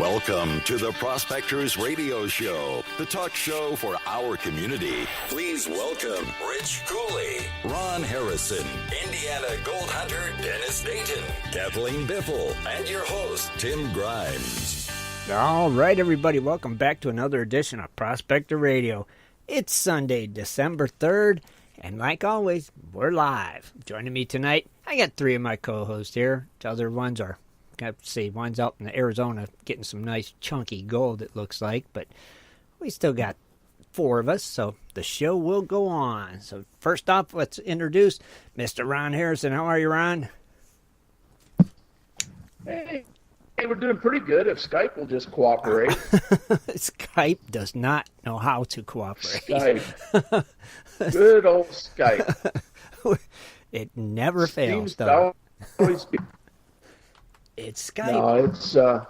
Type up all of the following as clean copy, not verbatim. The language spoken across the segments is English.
Welcome to the Prospectors Radio Show, the talk show for our community. Please welcome Rich Cooley, Ron Harrisson, Indiana Gold Hunter Dennjis Dayton, Kathleen Biffle, and your host, Tim Grimes. All right, everybody, welcome back to another edition of Prospector Radio. It's Sunday, December 3rd, and like always, we're live. Joining me tonight, I got three of my co-hosts here. The other ones are, I have to say, one's out in Arizona getting some nice chunky gold, it looks like, but we still got four of us, so the show will go on. So first off, let's introduce Mr. Ron Harrisson. How are you, Ron? Hey, we're doing pretty good if Skype will just cooperate. Skype does not know how to cooperate. Skype. Good old Skype. It never fails, though. It's Skype. No,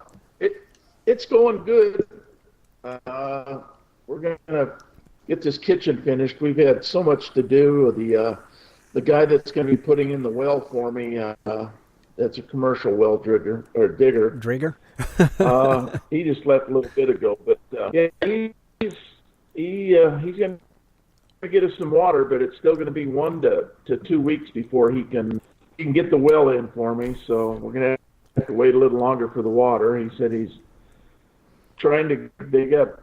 it's going good. We're gonna get this kitchen finished. We've had so much to do. The guy that's going to be putting in the well for me, that's a commercial well digger. Drigger? He just left a little bit ago, but yeah, he's going to get us some water, but it's still going to be 1 to 2 weeks before he can get the well in for me. So we're going to have to wait a little longer for the water. He said he's trying to. They got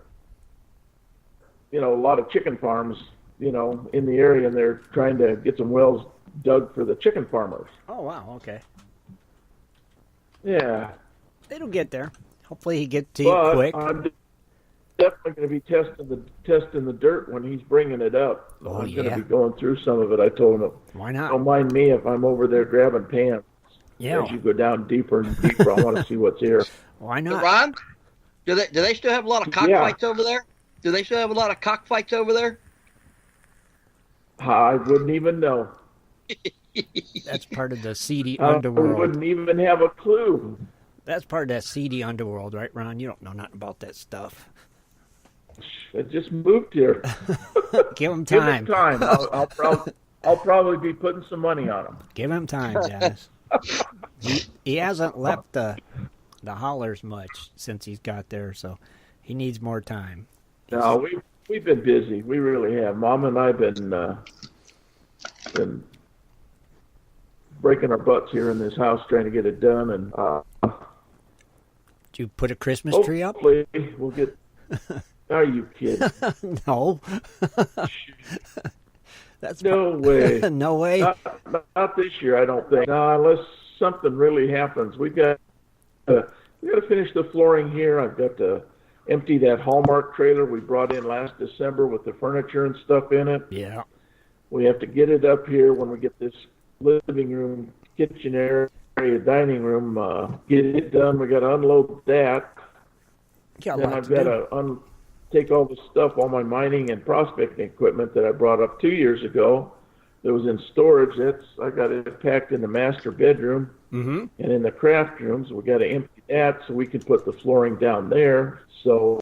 a lot of chicken farms in the area, and they're trying to get some wells dug for the chicken farmers. Oh wow, okay. Yeah. It'll get there. Hopefully he gets to you quick. I'm definitely going to be testing the dirt when he's bringing it up. Oh, I'm going to be going through some of it. I told him, why not? Don't mind me if I'm over there grabbing pans. Yeah. As you go down deeper and deeper, I want to see what's here. Why not? Ron, do they still have a lot of cockfights over there? Do they still have a lot of cockfights over there? I wouldn't even know. That's part of the seedy underworld. I wouldn't even have a clue. That's part of that seedy underworld, right, Ron? You don't know nothing about that stuff. I just moved here. Give him time. Give him time. I'll probably be putting some money on him. Give him time, Dennis. He hasn't left the hollers much since he's got there, so he needs more time. No, we've been busy. We really have. Mom and I have been breaking our butts here in this house trying to get it done. And did you put a Christmas tree up? Hopefully we'll get. Are you kidding? No. That's no way. No way. Not this year, I don't think. No, unless something really happens. We got to finish the flooring here. I've got to empty that Hallmark trailer we brought in last December with the furniture and stuff in it. Yeah. We have to get it up here when we get this living room, kitchen area, dining room. Get it done. We got to unload that. Then I've got to take all the stuff, all my mining and prospecting equipment that I brought up 2 years ago that was in storage. I got it packed in the master bedroom and in the craft rooms. We got to empty that so we can put the flooring down there. So,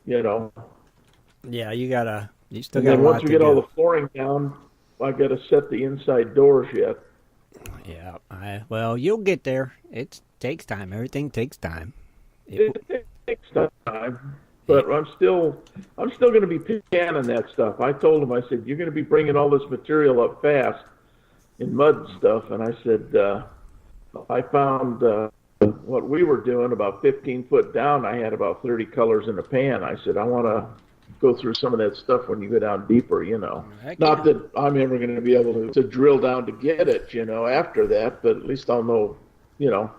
Yeah, you still got a lot to do. Once we get all the flooring down, I got to set the inside doors yet. Yeah, well, you'll get there. It takes time. Everything takes time. It takes time. But I'm still going to be panning that stuff. I told him, I said, you're going to be bringing all this material up fast in mud and stuff. And I said, I found what we were doing about 15 foot down. I had about 30 colors in a pan. I said, I want to go through some of that stuff when you go down deeper, Not that I'm ever going to be able to drill down to get it, after that. But at least I'll know,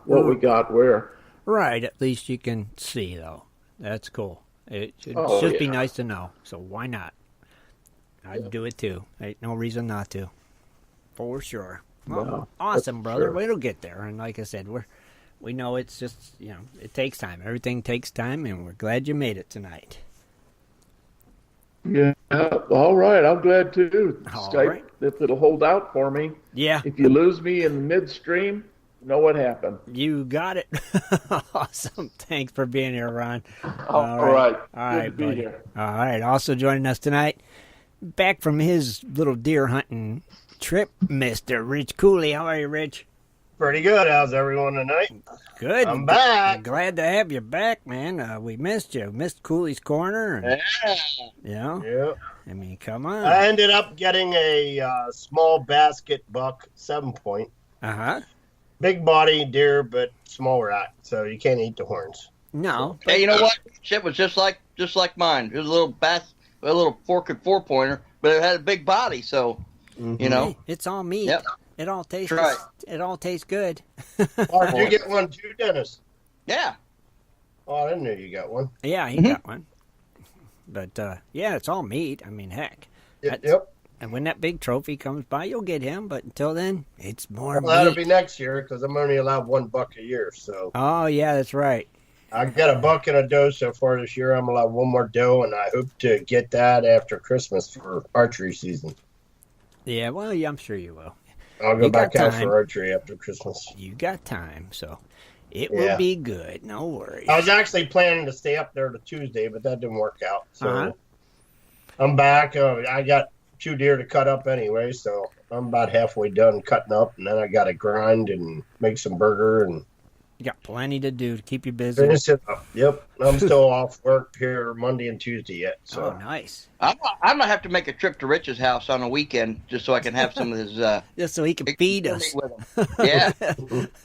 what we got where. Right. At least you can see, though. That's cool. It should just be nice to know. So why not? I'd do it too. Ain't no reason not to. For sure. Well, no, awesome, brother. Sure. It'll get there. And like I said, we know it's just, it takes time. Everything takes time, and we're glad you made it tonight. Yeah. All right. I'm glad too. All Skype, right. if it'll hold out for me. Yeah. If you lose me in midstream, know what happened. You got it. Awesome. Thanks for being here, Ron. All right. All right, Good to be buddy. here. All right. Also joining us tonight, back from his little deer hunting trip, Mr. Rich Cooley. How are you, Rich? Pretty good. How's everyone tonight? Good. I'm back. Glad to have you back, man. We missed you. Missed Cooley's Corner. And, Yeah. I mean, come on. I ended up getting a small basket buck 7-point. Uh-huh. Big body deer, but small rat, so you can't eat the horns. No. Hey, you know what? Shit was just like mine. It was a little forked 4-pointer, but it had a big body, so you know. Hey, it's all meat. Yep. It all tastes. Right. It all tastes good. Oh, did you get one too, Dennis? Yeah. Oh, I didn't know you got one. Yeah, he got one. But yeah, it's all meat. I mean, heck. Yep. And when that big trophy comes by, you'll get him. But until then, it's more Well, that'll meat. be next year because I'm only allowed one buck a year. So Oh yeah, that's right. I got a buck and a doe so far this year. I'm allowed one more doe, and I hope to get that after Christmas for archery season. Yeah, well, yeah, I'm sure you will. I'll go You got back out time. for archery after Christmas. You got time, so it will be good. No worries. I was actually planning to stay up there to Tuesday, but that didn't work out. So Uh-huh. I'm back. I got 2 deer to cut up anyway, so I'm about halfway done cutting up, and then I got to grind and make some burger and You got plenty to do to keep you busy. finish it up. Yep, I'm still off work here Monday and Tuesday yet. So Oh, nice. I'm gonna have to make a trip to Rich's house on a weekend just so I can have some of his. Just so he can feed us. with him. Yeah.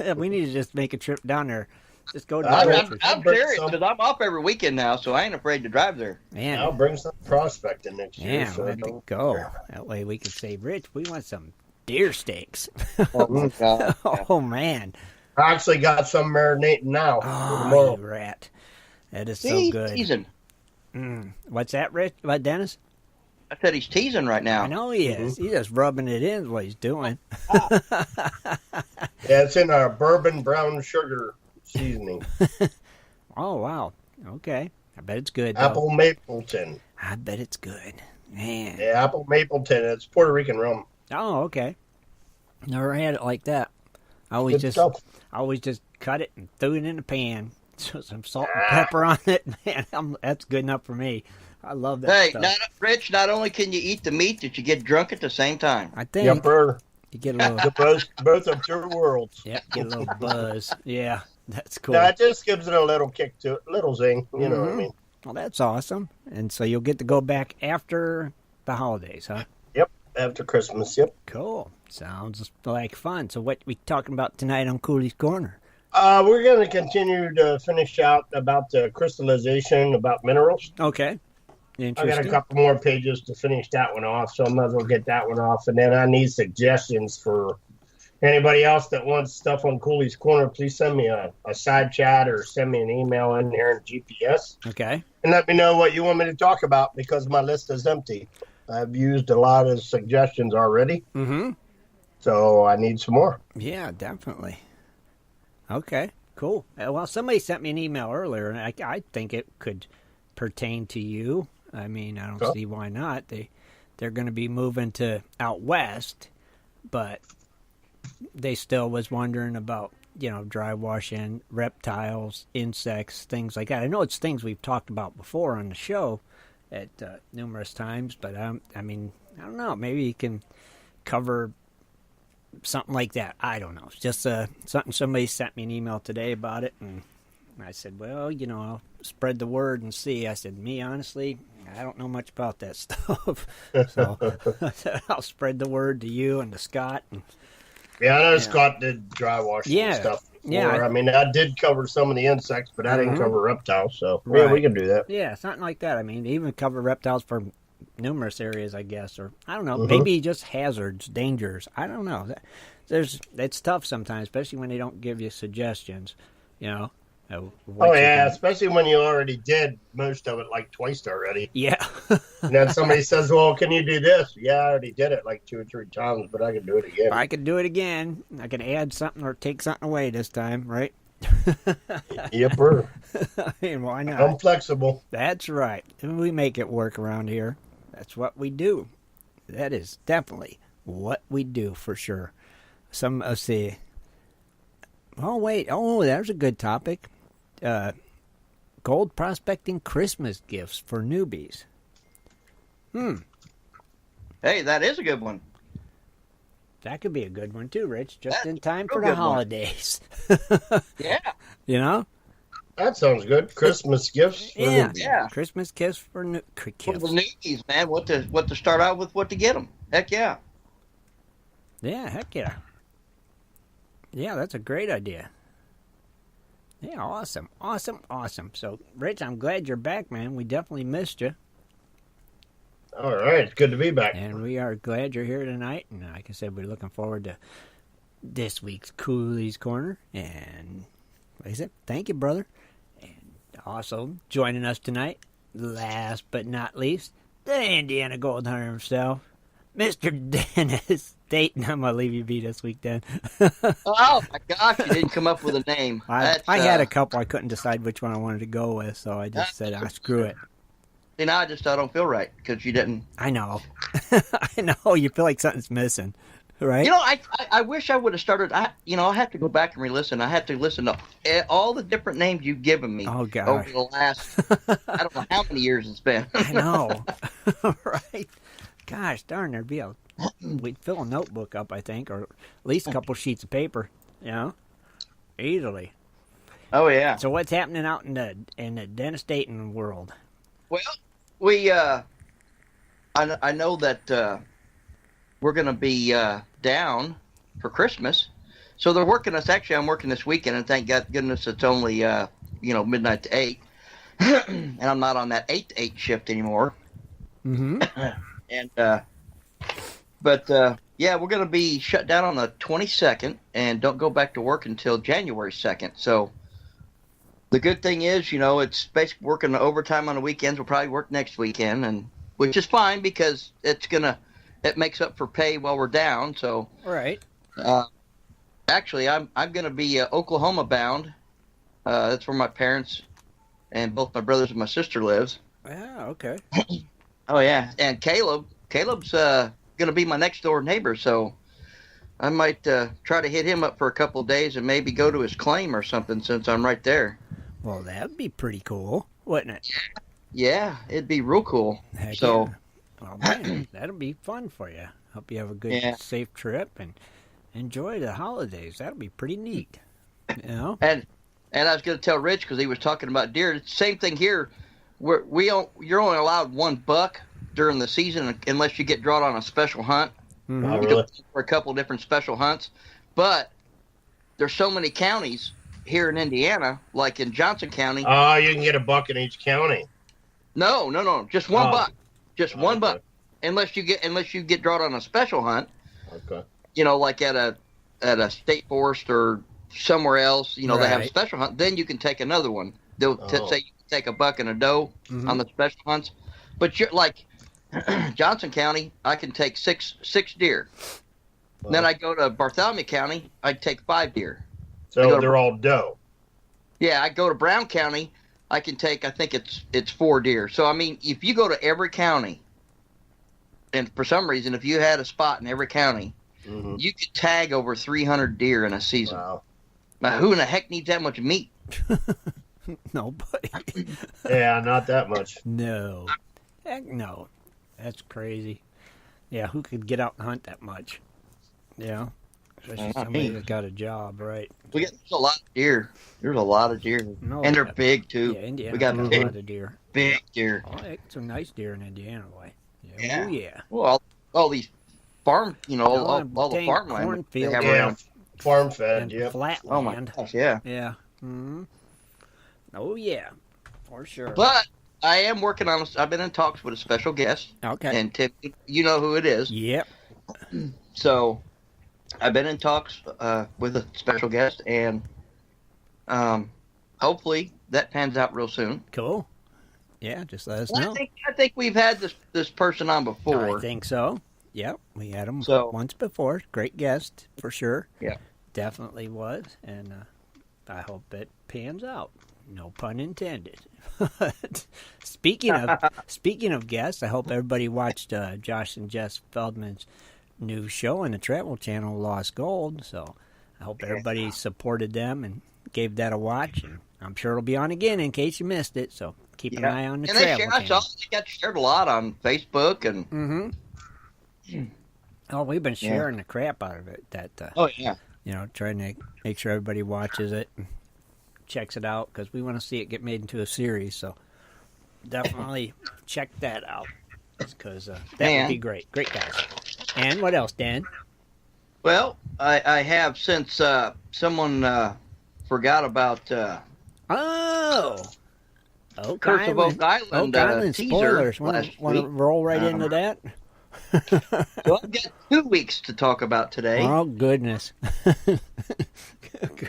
Yeah, we need to just make a trip down there. Just go to I- the I- Richards. I'm serious because I'm off every weekend now, so I ain't afraid to drive there. Man, I'll bring some prospecting next year. yeah, so let me go. That way we can say, Rich, we want some deer steaks. Oh, God. Oh, man. I actually got some marinating now for Oh, tomorrow. you rat. That is so See, good. teasing. What's that, Rich? What, Dennis? I said he's teasing right now. I know he is. He's just rubbing it in is what he's doing. Yeah, it's in our bourbon brown sugar seasoning. Oh, wow. Okay. I bet it's good, though. Apple Mapleton. I bet it's good. Man. Yeah, Apple Mapleton. It's Puerto Rican rum. Oh, okay. Never had it like that. I always Good just stuff. cut it and threw it in the pan. So some salt and pepper on it. Man, that's good enough for me. I love that Hey, stuff. Rich, not only can you eat the meat, that you get drunk at the same time. I think Yupper. you get a little Both of two worlds. get a little buzz. Yeah, that's cool. No, it just gives it a little kick to it, little zing. You know what I Mhm. mean? Well, that's awesome. And so you'll get to go back after the holidays, huh? Yep, after Christmas. Yep. Cool. Sounds like fun. So what we talking about tonight on Cooley's Corner? We're going to continue to finish out about the crystallization, about minerals. Okay. I got a Interesting. couple more pages to finish that one off, so I might as well get that one off. And then I need suggestions for anybody else that wants stuff on Cooley's Corner. Please send me a side chat or send me an email in here in GPS. Okay. And let me know what you want me to talk about because my list is empty. I've used a lot of suggestions already, Mm-hmm. so I need some more. Yeah, definitely. Okay, cool. Well, somebody sent me an email earlier, and I think it could pertain to you. I mean, I don't Cool. see why not. They're going to be moving to out west, but they still was wondering about, dry washing, reptiles, insects, things like that. I know it's things we've talked about before on the show at numerous times, but I mean, I don't know. Maybe you can cover something like that. I don't know. It's just something somebody sent me an email today about it, and I said, well, I'll spread the word and see. I said, me, honestly, I don't know much about that stuff. So I said, I'll spread the word to you and to Scott. And, Yeah, I know Scott did dry washing Yeah. and stuff before. Yeah, I mean, I did cover some of the insects, but I didn't Mhm. cover reptiles, so yeah, Right. we can do that. yeah, something like that. I mean, they even cover reptiles for numerous areas, I guess, or I don't know, Mhm. maybe just hazards, dangers. I don't know. It's tough sometimes, especially when they don't give you suggestions. What Oh you yeah, can- especially when you already did most of it like twice already. yeah. And then somebody says, well, can you do this? Yeah, I already did it like 2 or 3 times, but I can do it again. If I could do it again, I can add something or take something away this time, right? Yepper. I mean, why not? I'm flexible. That's right. We make it work around here. That's what we do. That is definitely what we do for sure. Let's see. Oh, wait. Oh, there's a good topic. Gold prospecting Christmas gifts for newbies. Hey, that is a good one. That could be a good one too, Rich. Just in time for real the good one. holidays. Yeah. You know? That sounds good. Christmas gifts. For Yeah. the- Yeah. Christmas gifts for For kids. the newbies, man, what to start out with, what to get them. Heck yeah. Yeah, heck yeah. Yeah, that's a great idea. Yeah, awesome. So, Rich, I'm glad you're back, man. We definitely missed you. All right. It's good to be back. And we are glad you're here tonight. And like I said, we're looking forward to this week's Cooley's Corner. And like I said, thank you, brother. And also joining us tonight, last but not least, the Indiana Gold Hunter himself, Mr. Dennis Dayton. I'm going to leave you be this week, Dan. Oh my gosh, you didn't come up with a name. I had a couple. I couldn't decide which one I wanted to go with, so I just said, screw it. See, now I just don't feel right because you didn't. I know. I know. You feel like something's missing, right? You know, I wish I would have started. I have to go back and re-listen. I have to listen to all the different names you've given me Oh, gosh. over the last, I don't know how many years it's been. I know. Right? Gosh darn, we'd fill a notebook up, I think, or at least a couple sheets of paper, you know? Easily. Oh, yeah. So what's happening out in the Dennis Dayton world? Well, we, I know that we're going to be down for Christmas. So they're working us. Actually, I'm working this weekend, and thank goodness it's only, midnight to 8. And I'm not on that 8 to 8 shift anymore. Mm-hmm. And, but we're going to be shut down on the 22nd and don't go back to work until January 2nd. So the good thing is, it's basically working overtime on the weekends. We'll probably work next weekend, and which is fine because it makes up for pay while we're down. So, Right. Actually, I'm going to be Oklahoma bound. That's where my parents and both my brothers and my sister lives. Yeah, okay. Oh yeah, and Caleb's going to be my next door neighbor, so I might try to hit him up for a couple of days and maybe go to his claim or something since I'm right there. Well, that'd be pretty cool, wouldn't it? Yeah, it'd be real cool. Heck So, yeah. Well, man, that'll be fun for you. Hope you have a good, safe trip and enjoy the holidays. That'll be pretty neat. You know? And I was going to tell Rich because he was talking about deer. It's the same thing here. You're only allowed one buck during the season unless you get drawn on a special hunt. Mm-hmm. Oh, You really? go for a couple of different special hunts, but there's so many counties here in Indiana, like in Johnson County. Oh, you can get a buck in each county. No, just one Oh. buck, just one Okay. buck, unless you get drawn on a special hunt. Okay. Like at a state forest or somewhere else. They have a Right. special hunt. Then you can take another one. They'll say you can take a buck and a doe Mhm. on the special hunts, but you're like Johnson County, I can take six deer. Then I go to Bartholomew County, I'd take 5 deer. So they're all doe. Yeah, I go to Brown County, I can take, I think it's 4 deer. So I mean, if you go to every county, and for some reason, if you had a spot in every county, Mm-hmm. you could tag over 300 deer in a season. Wow. Now, who in the heck needs that much meat? Nobody. Yeah, not that much. No. Heck no. That's crazy. Yeah, who could get out and hunt that much? Yeah. Especially Not somebody me. that's got a job, right? There's a lot of deer. There's a lot of deer. No, And they're yeah. big, too. Yeah, Indiana We got has a big, lot of deer. big deer. Oh, heck, some nice deer in Indiana, boy. Yeah. Oh, yeah. Well, all these farm, all the dang farmland they cornfields. have Yeah, around. farm fed. And Yep. flat Oh, my land. gosh, yeah. Yeah. Mm-hmm. Oh, yeah. For sure. But I am working on, I've been in talks with a special guest. Okay. And Tim, you know who it is. Yep. So I've been in talks with a special guest, and hopefully that pans out real soon. Cool. Yeah, just let us Well, know. I think we've had this person on before. I think so. Yep, we had him So- once before. Great guest, for sure. Yeah. Definitely was, and I hope it pans out. No pun intended. Speaking of guests, I hope everybody watched Josh and Jess Feldman's new show on the Travel Channel, Lost Gold. So I hope everybody supported them and gave that a watch. And I'm sure it'll be on again in case you missed it. So keep an eye on the And Travel I saw Channel. they got shared a lot on Facebook, and Mm-hmm. Oh, we've been sharing the crap out of it. Oh yeah. Trying to make sure everybody watches it and checks it out because we want to see it get made into a series. So definitely check that out because that would be great. Great guys. And what else, Dan? Well, I have since someone forgot about Curse of Oak Island, Oak Island teaser spoilers. Want last to week. roll right into that? So I've got 2 weeks to talk about today. Oh, goodness.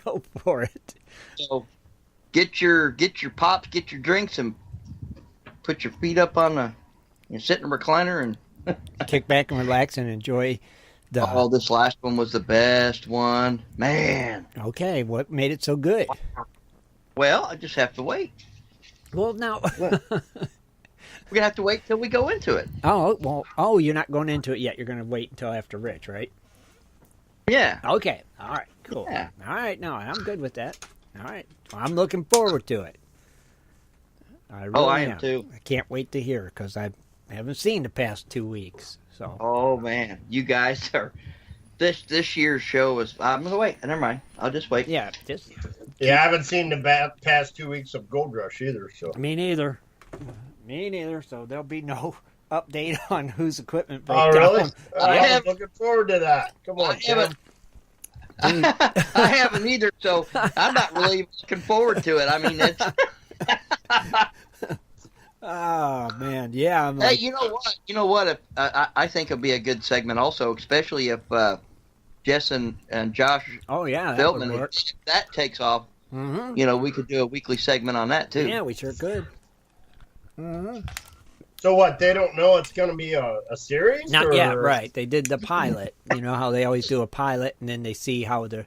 Go for it. So get your pops, get your drinks, and put your feet up on sit in a recliner and kick back and relax and enjoy the... Oh, this last one was the best one. Man. Okay, what made it so good? Well, I just have to wait. Well, now... We're going to have to wait till we go into it. Oh, you're not going into it yet. You're going to wait until after Rich, right? Yeah. Okay. All right. Cool. Yeah. All right. No, I'm good with that. All right. Well, I'm looking forward to it. I am too. I can't wait to hear because I haven't seen the past 2 weeks. So. Oh man, you guys are. This year's show is. I'm gonna wait. Never mind. I'll just wait. Yeah. I haven't seen the past 2 weeks of Gold Rush either. So. Me neither. So there'll be no update on whose equipment breakdown. Oh, really? I'm looking forward to that. Come on, I haven't either, so I'm not really looking forward to it. I mean, it's. Oh man, yeah. Hey, you know what? If I think it'll be a good segment, also, especially if Jess and Josh. Oh yeah, Billman, if that takes off. Mm-hmm. We could do a weekly segment on that too. Yeah, we sure could. Mm-hmm. So what? They don't know it's going to be a series? Not yet, right? They did the pilot. You know how they always do a pilot, and then they see how the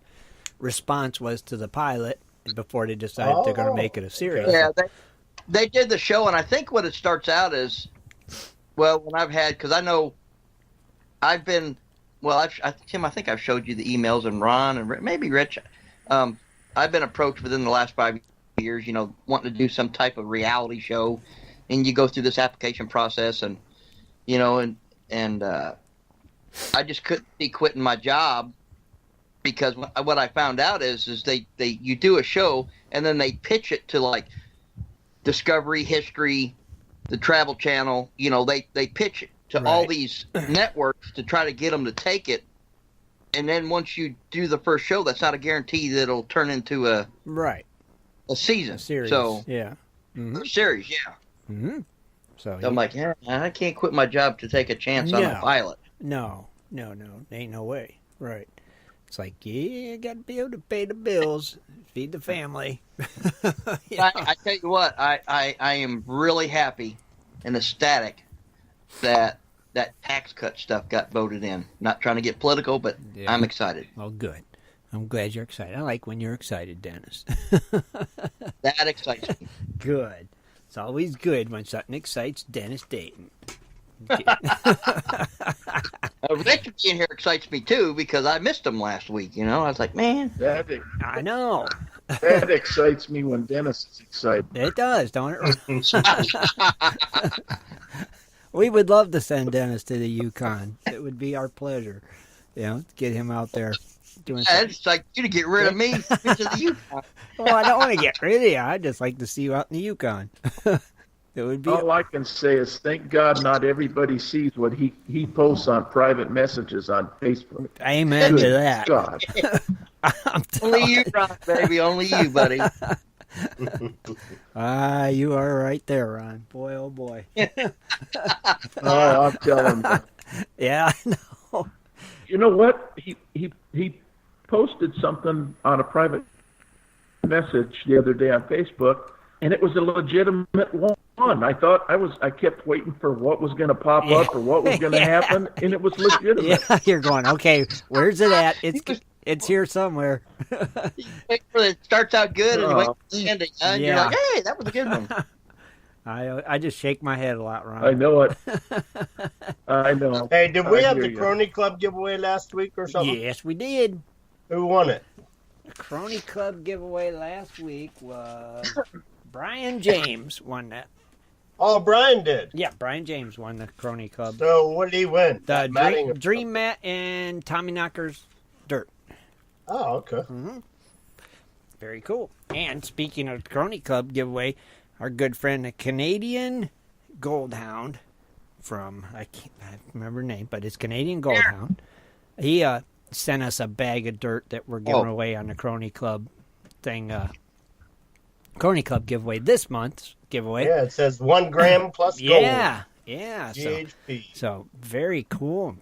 response was to the pilot before they decide if they're going to make it a series. Yeah, they did the show, and I think what it starts out is, well, when I've had, because I know I've been, well, Tim, I think I've showed you the emails, and Ron, and maybe Rich. I've been approached within the last 5 years, wanting to do some type of reality show. And you go through this application process, and I just couldn't be quitting my job because what I found out is you do a show and then they pitch it to like Discovery, History, the Travel Channel. They pitch it to all these networks to try to get them to take it. And then once you do the first show, that's not a guarantee that it'll turn into a season, a series. So yeah, a series, yeah. Mm-hmm. So I'm like, I can't quit my job to take a chance on a pilot. No, ain't no way. Right? It's like, you got to be able to pay the bills, feed the family. I tell you what, I am really happy and ecstatic that tax cut stuff got voted in. Not trying to get political, but I'm excited. Well, good. I'm glad you're excited. I like when you're excited, Dennis. That excites me. Good. It's always good when something excites Dennis Dayton. Richard being here excites me too because I missed him last week. I was like, man. I know. That excites me when Dennis is excited. It does, don't it? We would love to send Dennis to the Yukon. It would be our pleasure. Get him out there doing something. It's like you to get rid of me to the Yukon. Well, I don't want to get rid of you. I'd just like to see you out in the Yukon. It would be. All I can say is thank God not everybody sees what he posts on private messages on Facebook. Amen to that. God. Only you, Ron, baby. Only you, buddy. You are right there, Ron. Boy, oh boy. Oh, I'm telling you. Yeah, I know. You know what? He posted something on a private message the other day on Facebook, and it was a legitimate one. I kept waiting for what was going to pop up or what was going to happen, and it was legitimate. Yeah, you're going, okay, where's it at? It's here somewhere. It starts out good and wait for the ending. And you're like, hey, that was a good one. I just shake my head a lot, Ron. I know it. I know. Hey, did we have the Crony Club giveaway last week or something? Yes, we did. Who won it? The Crony Club giveaway last week was Brian James won that. Oh, Brian did. Yeah, Brian James won the Crony Club. So what did he win? The Dream Mat and Tommy Knocker's Dirt. Oh, okay. Very cool. And speaking of Crony Club giveaway, our good friend, the Canadian Gold Hound from, I remember her name, but it's Canadian Gold Hound. He sent us a bag of dirt that we're giving away on the Crony Club thing. Crony Club giveaway this month's giveaway. Yeah, it says 1 gram plus gold. Yeah. GHP. So very cool.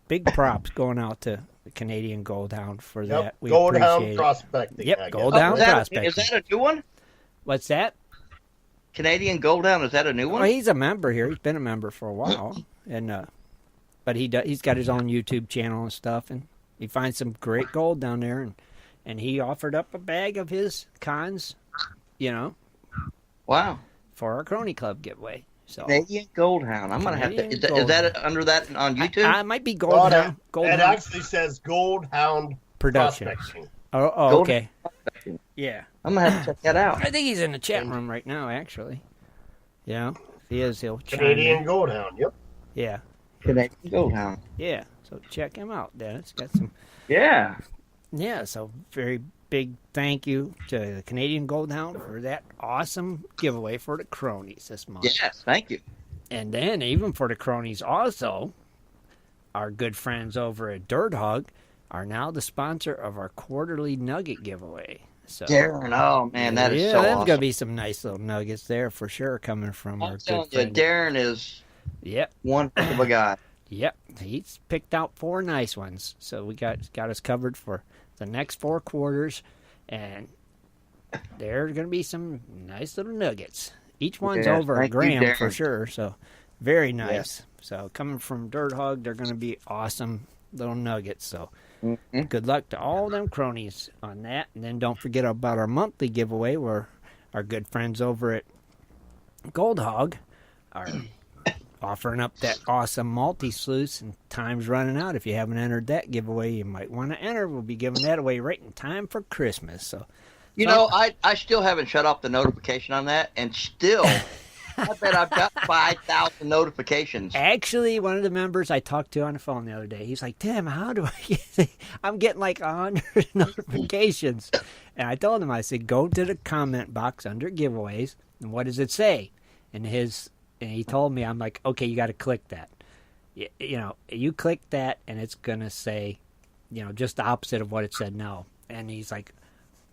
Big props going out to the Canadian Gold Hound for that. We Gold appreciate Hound it. Prospecting. Yep, Gold Hound Prospecting. Is that a new one? What's that? Canadian Gold Hound, is that a new one? Well, he's a member here. He's been a member for a while, and but he's got his own YouTube channel and stuff, and he finds some great gold down there, and he offered up a bag of his cons, Wow. for our Crony Club giveaway. So Canadian Gold Hound. I'm going to have to. Is that under that on YouTube? I might be Gold Hound. Gold It Hound actually says Gold Hound Productions. Prospecting. Oh, Gold okay. Prospecting. Yeah. I'm going to have to check that out. I think he's in the chat room right now, actually. If he is, he'll chime Canadian in. Gold Hound, yep. Yeah. Canadian Gold Hound. Yeah. So check him out, Dennis. Got some. Yeah. Yeah. So very big thank you to the Canadian Gold Hound for that awesome giveaway for the cronies this month. Yes, thank you. And then even for the cronies also, our good friends over at Dirt Hog are now the sponsor of our quarterly nugget giveaway. So Darren, oh man, that is so there's awesome. gonna be some nice little nuggets there for sure coming from our I'm good telling you, friend. Darren is one heck of a guy. Yep, he's picked out 4 nice ones, so we got us covered for the next 4 quarters, and there are going to be some nice little nuggets. Each one's over a gram for sure, so very nice. Yeah. So coming from Dirt Hog, they're going to be awesome little nuggets. So good luck to all them cronies on that, and then don't forget about our monthly giveaway where our good friends over at Gold Hog are offering up that awesome multi-sluice, and time's running out. If you haven't entered that giveaway, you might want to enter. We'll be giving that away right in time for Christmas. So, I still haven't shut off the notification on that, and still, I bet I've got 5,000 notifications. Actually, one of the members I talked to on the phone the other day, he's like, Tim, how do I get I'm getting like 100 notifications. And I told him, I said, go to the comment box under giveaways, and what does it say? And he told me, I'm like, okay, you got to click that. You click that, and it's going to say, just the opposite of what it said now. And he's like,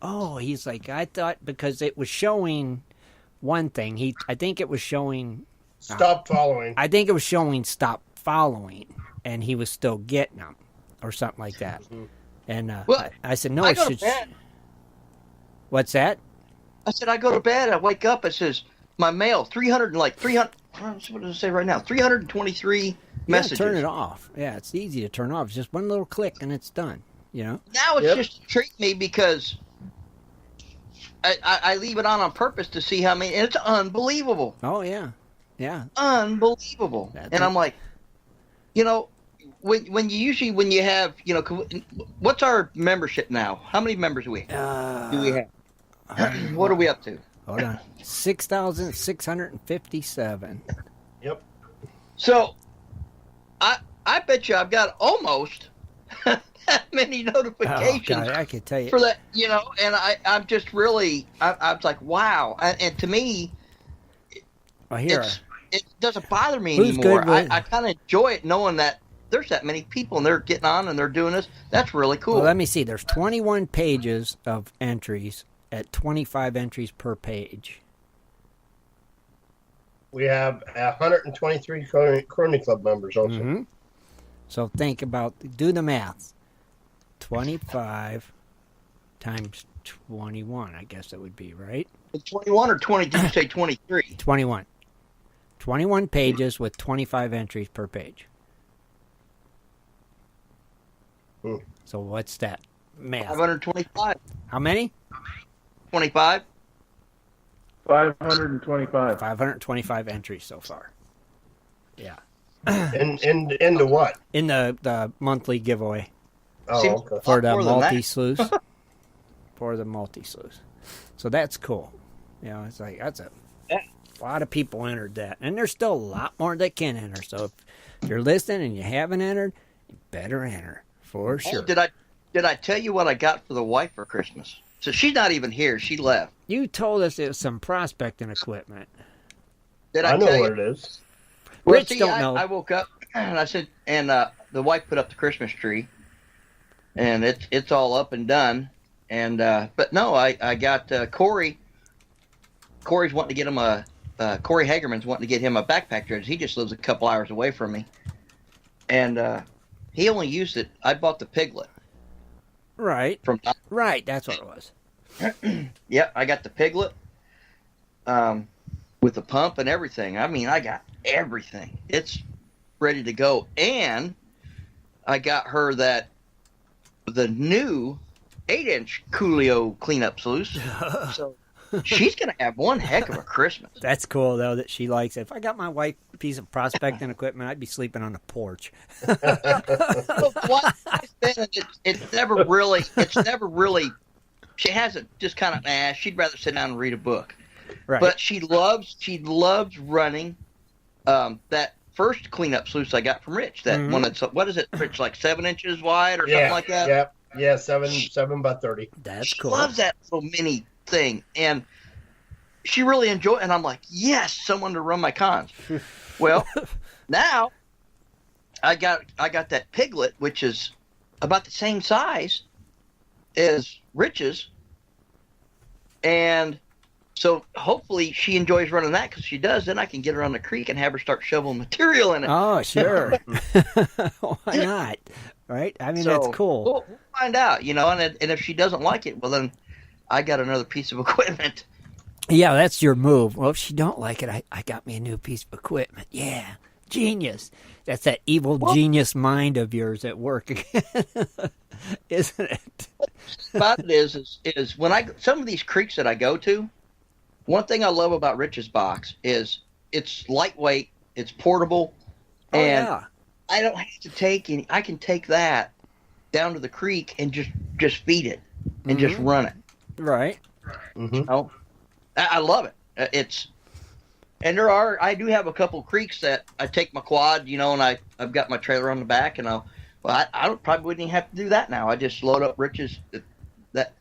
I thought because it was showing one thing. I think it was showing... Stop following. I think it was showing stop following, and he was still getting them, or something like that. Mm-hmm. And I said, no, it should... What's that? I said, I go to bed, I wake up, it says, my mail, 300, what does it say right now? 323 messages. Turn it off. Yeah, it's easy to turn off. It's just one little click, and it's done, Now it's just treat me because I leave it on purpose to see how many, and it's unbelievable. Oh, yeah. Yeah. Unbelievable. I'm like, when you have, what's our membership now? How many members do we have? What are we up to? Hold on. 6,657. Yep. So, I bet you I've got almost that many notifications. Oh, God, I can tell you. For that, and I'm just really, I was like, wow. And to me, it doesn't bother me anymore. I kind of enjoy it knowing that there's that many people and they're getting on and they're doing this. That's really cool. Well, let me see. There's 21 pages of entries at 25 entries per page. We have 123 Crony Club members also. Mm-hmm. So do the math. 25 times 21, I guess that would be, right? 21 or 20? Did you say 23? 21. 21 pages with 25 entries per page. So what's that math? 525. How many? 25. 525. 525 entries so far. Yeah. Into what? In the monthly giveaway. Oh, okay. For the multi-sluice. For the multi-sluice. So that's cool. It's like, A lot of people entered that, and there's still a lot more that can enter. So if you're listening and you haven't entered, you better enter for sure. Did I tell you what I got for the wife for Christmas? So she's not even here. She left. You told us it was some prospecting equipment. Did I know tell what you? it is. Rich don't know. I woke up and I said, and the wife put up the Christmas tree, and it's all up and done. And but no, I got Corey. Corey's wanting to get him Corey Hagerman's wanting to get him a backpack jersey. He just lives a couple hours away from me, and he only used it. I bought the Piglet. Right. Right. That's what it was. Yep, I got the Piglet with the pump and everything. I mean, I got everything. It's ready to go, and I got her the new 8-inch Cooley cleanup sluice. So she's going to have one heck of a Christmas. That's cool, though, that she likes it. If I got my wife a piece of prospecting equipment, I'd be sleeping on the porch. It's never really, she hasn't just kind of, she'd rather sit down and read a book. Right. But she loves running that first cleanup sluice I got from Rich. That one that's, what is it, Rich, like 7 inches wide or something like that? Yeah, 7 by 30. That's cool. She loves that little mini thing, and she really enjoyed it. And I'm like, yes, someone to run my cons. Well, now I got that Piglet, which is about the same size as Rich's, and so hopefully she enjoys running that, because she does. Then I can get her on the creek and have her start shoveling material in it. Oh, sure. Why not? Right? I mean, that's cool. We'll find out, and if she doesn't like it, well, then I got another piece of equipment. Yeah, that's your move. Well, if she don't like it, I got me a new piece of equipment. Yeah, genius. That's that evil genius mind of yours at work again, isn't it? About it is when some of these creeks that I go to, one thing I love about Rich's box is it's lightweight, it's portable, and I don't have to take any. I can take that down to the creek and just feed it and just run it. Right. Mm-hmm. I love it. I do have a couple creeks that I take my quad, and I've got my trailer on the back, and I probably wouldn't even have to do that now. I just load up Rich's that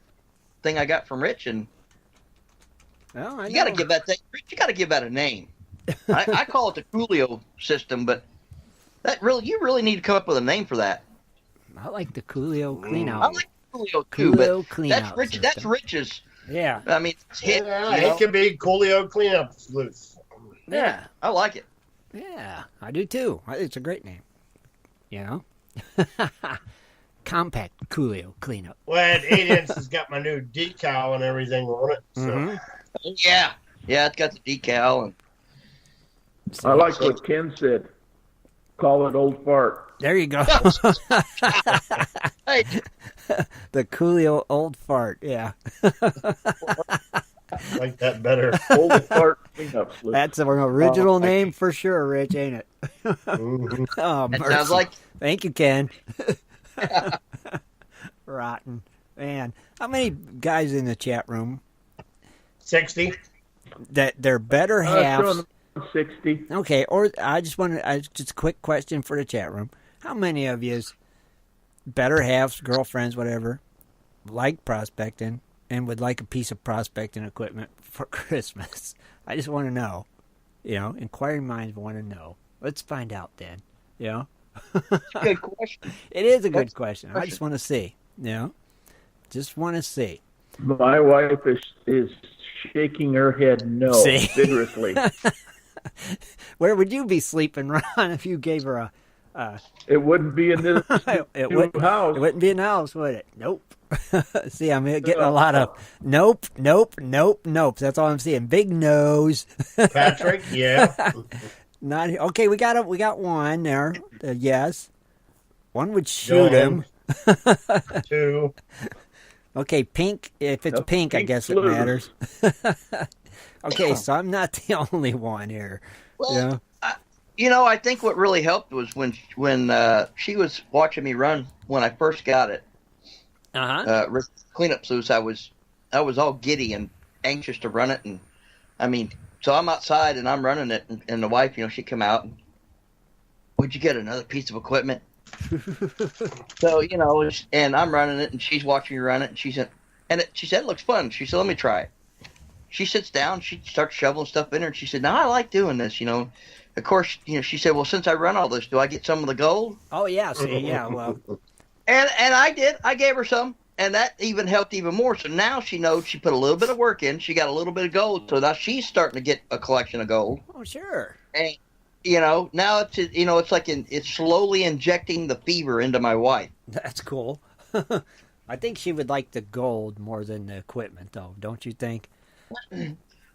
thing I got from Rich, and you got to give that thing. Rich, you got to give that a name. I call it the Cooley system, but you really need to come up with a name for that. I like the Cooley cleanout. I like Cooley too, but cleanout that's Rich's. Yeah. I mean, it's hit. It can be Cooley cleanup sluice. Yeah, I like it. Yeah, I do too. It's a great name. Compact Cooley cleanup. Well, that 8-inch has got my new decal and everything on it. So. Yeah, it's got the decal. And I like what Ken said. Call it old fart. There you go. Hey. The Cooley old fart. Yeah. I like that better. Old fart cleanup sluice. That's an original name for sure, Rich, ain't it? Mm-hmm. Oh, that mercy. sounds like. Thank you, Ken. Rotten. Man, how many guys in the chat room 60. that they're better halves? 60. Okay, or just a quick question for the chat room. How many of yous, better halves, girlfriends, whatever, like prospecting and would like a piece of prospecting equipment for Christmas? I just want to know. Inquiring minds want to know. Let's find out then. Good question. It is a good question. I just want to see. Just want to see. My wife is shaking her head no vigorously. Where would you be sleeping, Ron, if you gave her a... It wouldn't be in this house. It wouldn't be in the house, would it? Nope. See, I'm getting a lot of nope. That's all I'm seeing. Big nose. Patrick, yeah. Not okay. We got one there. Yes, one would shoot him. 2. Okay, pink. If it's pink, I guess it matters. Okay, so I'm not the only one here. Well, I think what really helped was when she was watching me run when I first got it. Uh-huh. Cleanup sluice. I was all giddy and anxious to run it, and I mean, so I'm outside and I'm running it, and the wife, she come out and, would you get another piece of equipment? So, and I'm running it, and she's watching me run it, and she said, it looks fun. She said, let me try it. She sits down, she starts shoveling stuff in her, and she said, now I like doing this, Of course, she said, well, since I run all this, do I get some of the gold? Oh, yeah, see, yeah, well. And I did. I gave her some, and that even helped even more. So now she knows she put a little bit of work in. She got a little bit of gold, so now she's starting to get a collection of gold. Oh, sure. And, now it's like it's slowly injecting the fever into my wife. That's cool. I think she would like the gold more than the equipment, though, don't you think?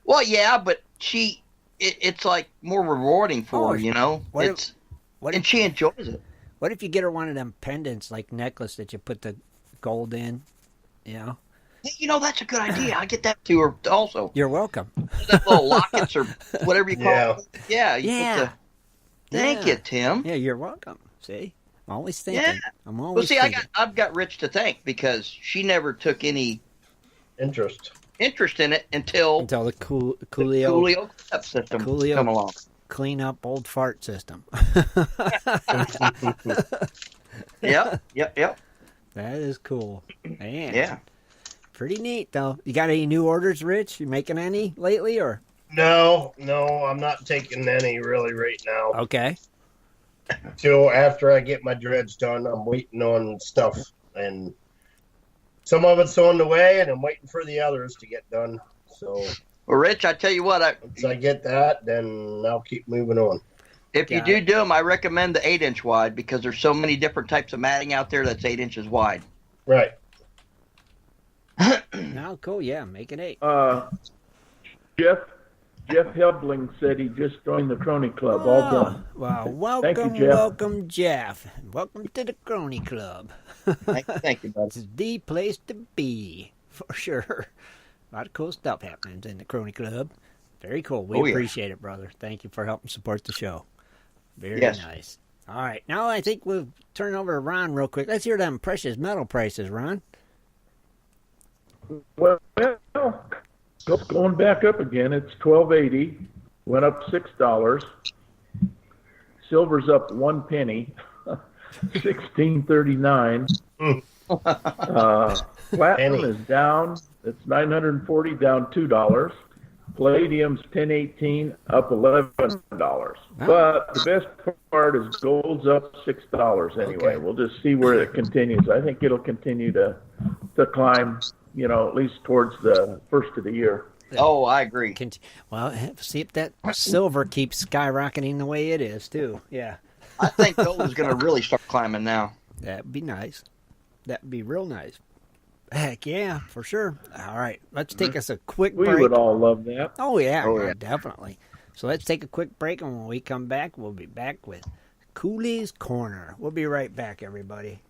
Well, yeah, but it's like more rewarding for her, and she enjoys it. What if you get her one of them pendants, like necklace, that you put the gold in, That's a good idea. I get that to her also. You're welcome. That little lockets or whatever you call it. Yeah. Thank you, Tim. Yeah, you're welcome. See? I'm always thinking. Yeah. I'm always thinking. I've got Rich to thank because she never took any interest in it until the Cooley system come along. Clean up old fart system. Yep. That is cool. Man. Yeah. Pretty neat, though. You got any new orders, Rich? You making any lately, or? No, I'm not taking any really right now. Okay. Till after I get my dreads done, I'm waiting on stuff, and some of it's on the way, and I'm waiting for the others to get done. So, well, Rich, I tell you what, once I get that, then I'll keep moving on. If you do them, I recommend the 8-inch wide because there's so many different types of matting out there that's 8 inches wide. Right. No, cool. Yeah, make it 8. Jeff Helbling said he just joined the Crony Club. All done. Wow. Welcome, Thank you, Jeff. welcome, Jeff. Welcome to the Crony Club. Thank you, bud. This is the place to be, for sure. A lot of cool stuff happening in the Crony Club. Very cool. We appreciate it, brother. Thank you for helping support the show. Very nice. All right. Now I think we'll turn over to Ron real quick. Let's hear them precious metal prices, Ron. Well, going back up again. It's $12.80. Went up $6. Silver's up 1 penny. $16.39. Platinum is down. It's $940, down $2. Palladium's $10.18, up $11. But the best part is gold's up $6 anyway. Okay. We'll just see where it continues. I think it'll continue to climb, at least towards the first of the year. Oh, I agree. Well, see if that silver keeps skyrocketing the way it is, too. Yeah. I think gold is going to really start climbing now. That'd be nice. That'd be real nice. Heck yeah, for sure. All right, let's take us a quick break. We would all love that. Oh, yeah, definitely. So let's take a quick break, and when we come back, we'll be back with Cooley's Corner. We'll be right back, everybody.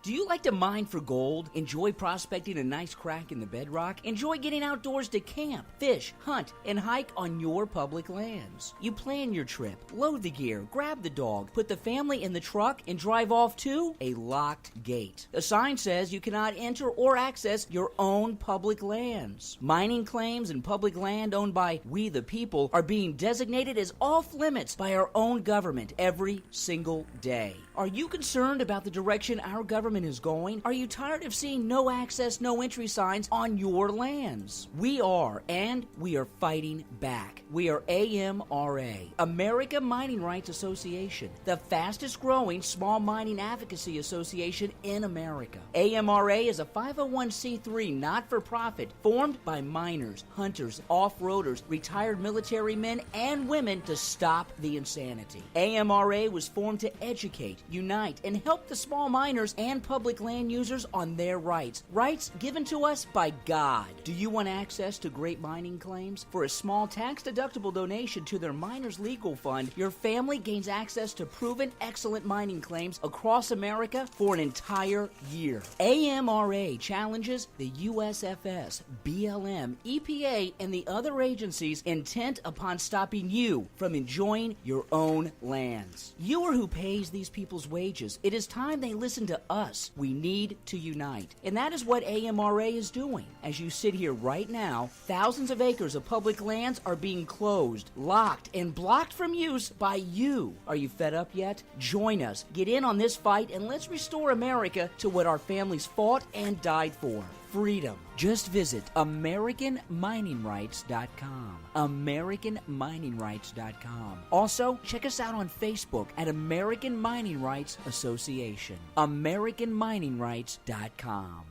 Do you like to mine for gold? Enjoy prospecting a nice crack in the bedrock? Enjoy getting outdoors to camp, fish, hunt, and hike on your public lands? You plan your trip, load the gear, grab the dog, put the family in the truck, and drive off to a locked gate. A sign says you cannot enter or access your own public lands. Mining claims and public land owned by we the people are being designated as off limits by our own government every single day. Are you concerned about the direction our government is going? Are you tired of seeing no access, no entry signs on your lands? We are, and we are fighting back. We are AMRA, America Mining Rights Association, the fastest growing small mining advocacy association in America. AMRA is a 501c3 not-for-profit formed by miners, hunters, off-roaders, retired military men and women to stop the insanity. AMRA was formed to educate, unite, and help the small miners and public land users on their rights. Rights given to us by God. Do you want access to great mining claims? For a small tax-deductible donation to their Miners Legal Fund, your family gains access to proven excellent mining claims across America for an entire year. AMRA challenges the USFS, BLM, EPA, and the other agencies intent upon stopping you from enjoying your own lands. You are who pays these people's wages. It is time they listen to us. us. We need to unite. And that is what AMRA is doing. As you sit here right now, thousands of acres of public lands are being closed, locked, and blocked from use by you. Are you fed up yet? Join us. Get in on this fight and let's restore America to what our families fought and died for. Freedom. Just visit AmericanMiningRights.com. AmericanMiningRights.com. Also, check us out on Facebook at American Mining Rights Association. AmericanMiningRights.com.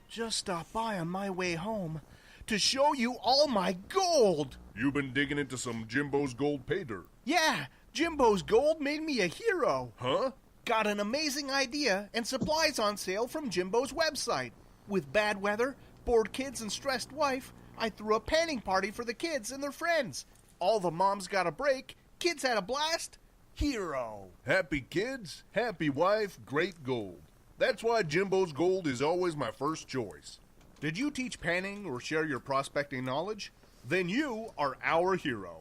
Just stopped by on my way home to show you all my gold. You've been digging into some Jimbo's Gold pay dirt. Yeah, Jimbo's Gold made me a hero. Huh? Got an amazing idea and supplies on sale from Jimbo's website. With bad weather, bored kids, and stressed wife, I threw a panning party for the kids and their friends. All the moms got a break, kids had a blast. Hero. Happy kids, happy wife, great gold. That's why Jimbo's Gold is always my first choice. Did you teach panning or share your prospecting knowledge? Then you are our hero.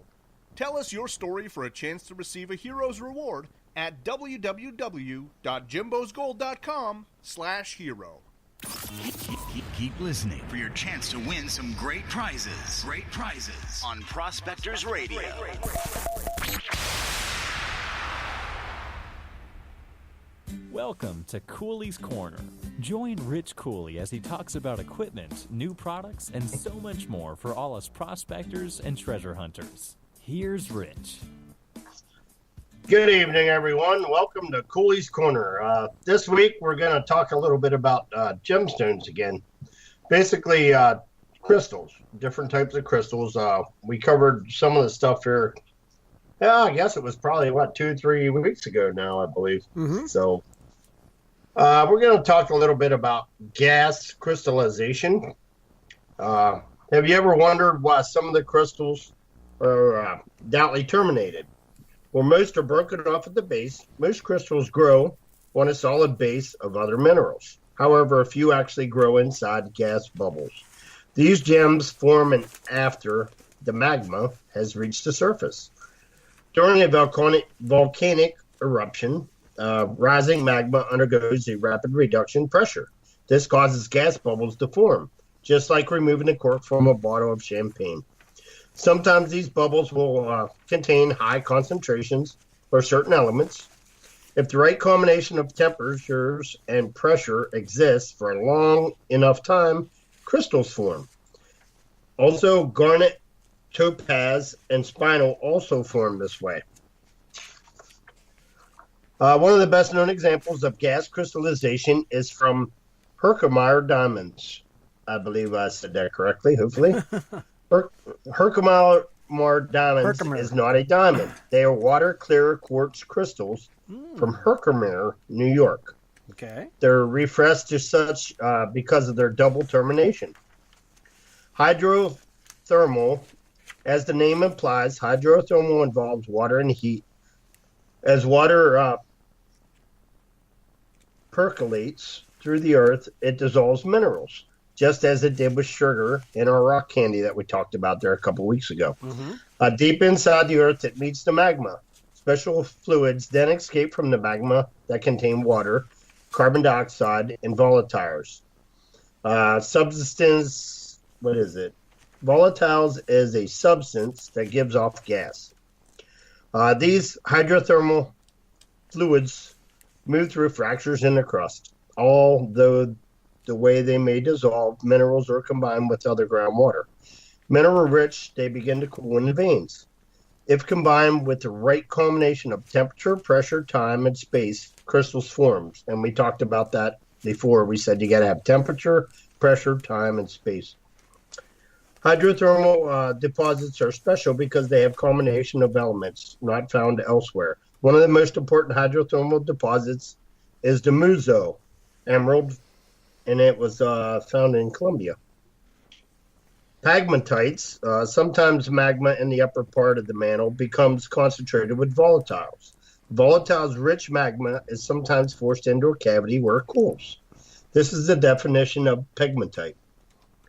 Tell us your story for a chance to receive a hero's reward at www.jimbosgold.com/hero. Keep listening for your chance to win some great prizes. Great prizes on Prospectors Radio. Welcome to Cooley's Corner. Join Rich Cooley as he talks about equipment, new products, and so much more for all us prospectors and treasure hunters. Here's Rich. Good evening, everyone. Welcome to Cooley's Corner. This week, we're going to talk a little bit about gemstones again. Basically, crystals, different types of crystals. We covered some of the stuff here. Yeah, I guess it was probably, 2-3 weeks ago now, I believe. Mm-hmm. So, we're going to talk a little bit about gas crystallization. Have you ever wondered why some of the crystals are doubtly terminated? Well, most are broken off at the base. Most crystals grow on a solid base of other minerals. However, a few actually grow inside gas bubbles. These gems form after the magma has reached the surface. During a volcanic eruption, rising magma undergoes a rapid reduction pressure. This causes gas bubbles to form, just like removing a cork from a bottle of champagne. Sometimes these bubbles will contain high concentrations or certain elements. If the right combination of temperatures and pressure exists for a long enough time, crystals form. Also, garnet, topaz, and spinel also form this way. One of the best known examples of gas crystallization is from Herkimer diamonds. I believe I said that correctly, hopefully. Herkimer diamonds is not a diamond. They are water-clear quartz crystals from Herkimer, New York. Okay. They're refreshed as such because of their double termination. Hydrothermal, as the name implies, hydrothermal involves water and heat. As water percolates through the earth, it dissolves minerals, just as it did with sugar in our rock candy that we talked about there a couple weeks ago. Mm-hmm. Deep inside the earth, it meets the magma. Special fluids then escape from the magma that contain water, carbon dioxide, and volatiles. Substance, what is it? Volatiles is a substance that gives off gas. These hydrothermal fluids move through fractures in the crust, although the way they may dissolve minerals or combine with other groundwater. Mineral rich, they begin to cool in the veins. If combined with the right combination of temperature, pressure, time, and space, crystals forms. And we talked about that before. We said you got to have temperature, pressure, time, and space. Hydrothermal deposits are special because they have combination of elements not found elsewhere. One of the most important hydrothermal deposits is the Muzo emerald, and it was found in Colombia. Pegmatites, sometimes magma in the upper part of the mantle becomes concentrated with volatiles. Volatiles rich magma is sometimes forced into a cavity where it cools. This is the definition of pegmatite.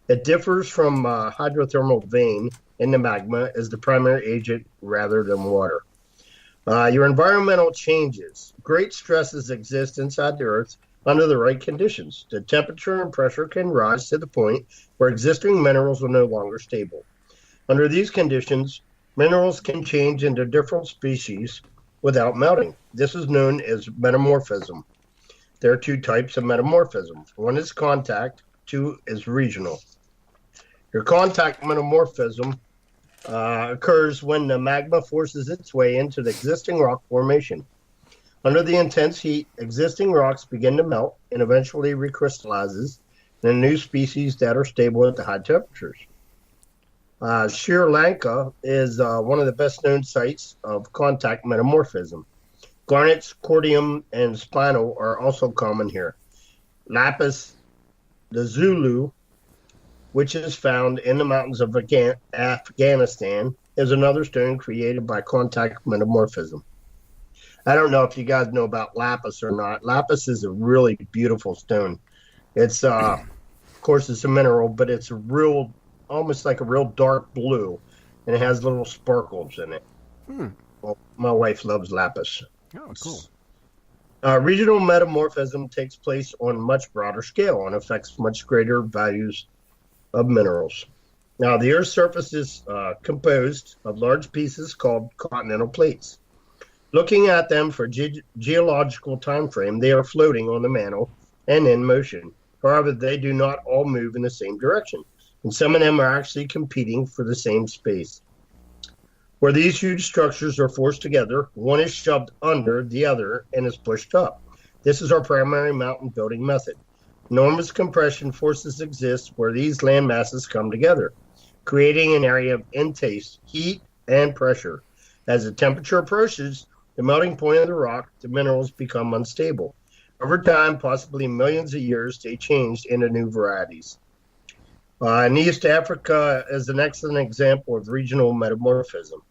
It differs from hydrothermal vein in the magma as the primary agent rather than water. Your environmental changes. Great stresses exist inside the Earth under the right conditions. The temperature and pressure can rise to the point where existing minerals are no longer stable. Under these conditions, minerals can change into different species without melting. This is known as metamorphism. There are two types of metamorphism. One is contact, two is regional. Your contact metamorphism occurs when the magma forces its way into the existing rock formation. Under the intense heat, existing rocks begin to melt and eventually recrystallizes in new species that are stable at the high temperatures. Sri Lanka is one of the best known sites of contact metamorphism. Garnets, cordium, and spinel are also common here. Lapis lazuli, which is found in the mountains of Afghanistan, is another stone created by contact metamorphism. I don't know if you guys know about lapis or not. Lapis is a really beautiful stone. It's, of course, it's a mineral, but it's almost like a real dark blue, and it has little sparkles in it. Well, my wife loves lapis. Oh, cool. Regional metamorphism takes place on a much broader scale and affects much greater values of minerals. Now, the Earth's surface is composed of large pieces called continental plates. Looking at them for geological time frame, they are floating on the mantle and in motion. However, they do not all move in the same direction, and some of them are actually competing for the same space. Where these huge structures are forced together, one is shoved under the other and is pushed up. This is our primary mountain building method. Enormous compression forces exist where these land masses come together, creating an area of intense heat and pressure. As the temperature approaches the melting point of the rock, the minerals become unstable. Over time, possibly millions of years, they changed into new varieties. In East Africa is an excellent example of regional metamorphism.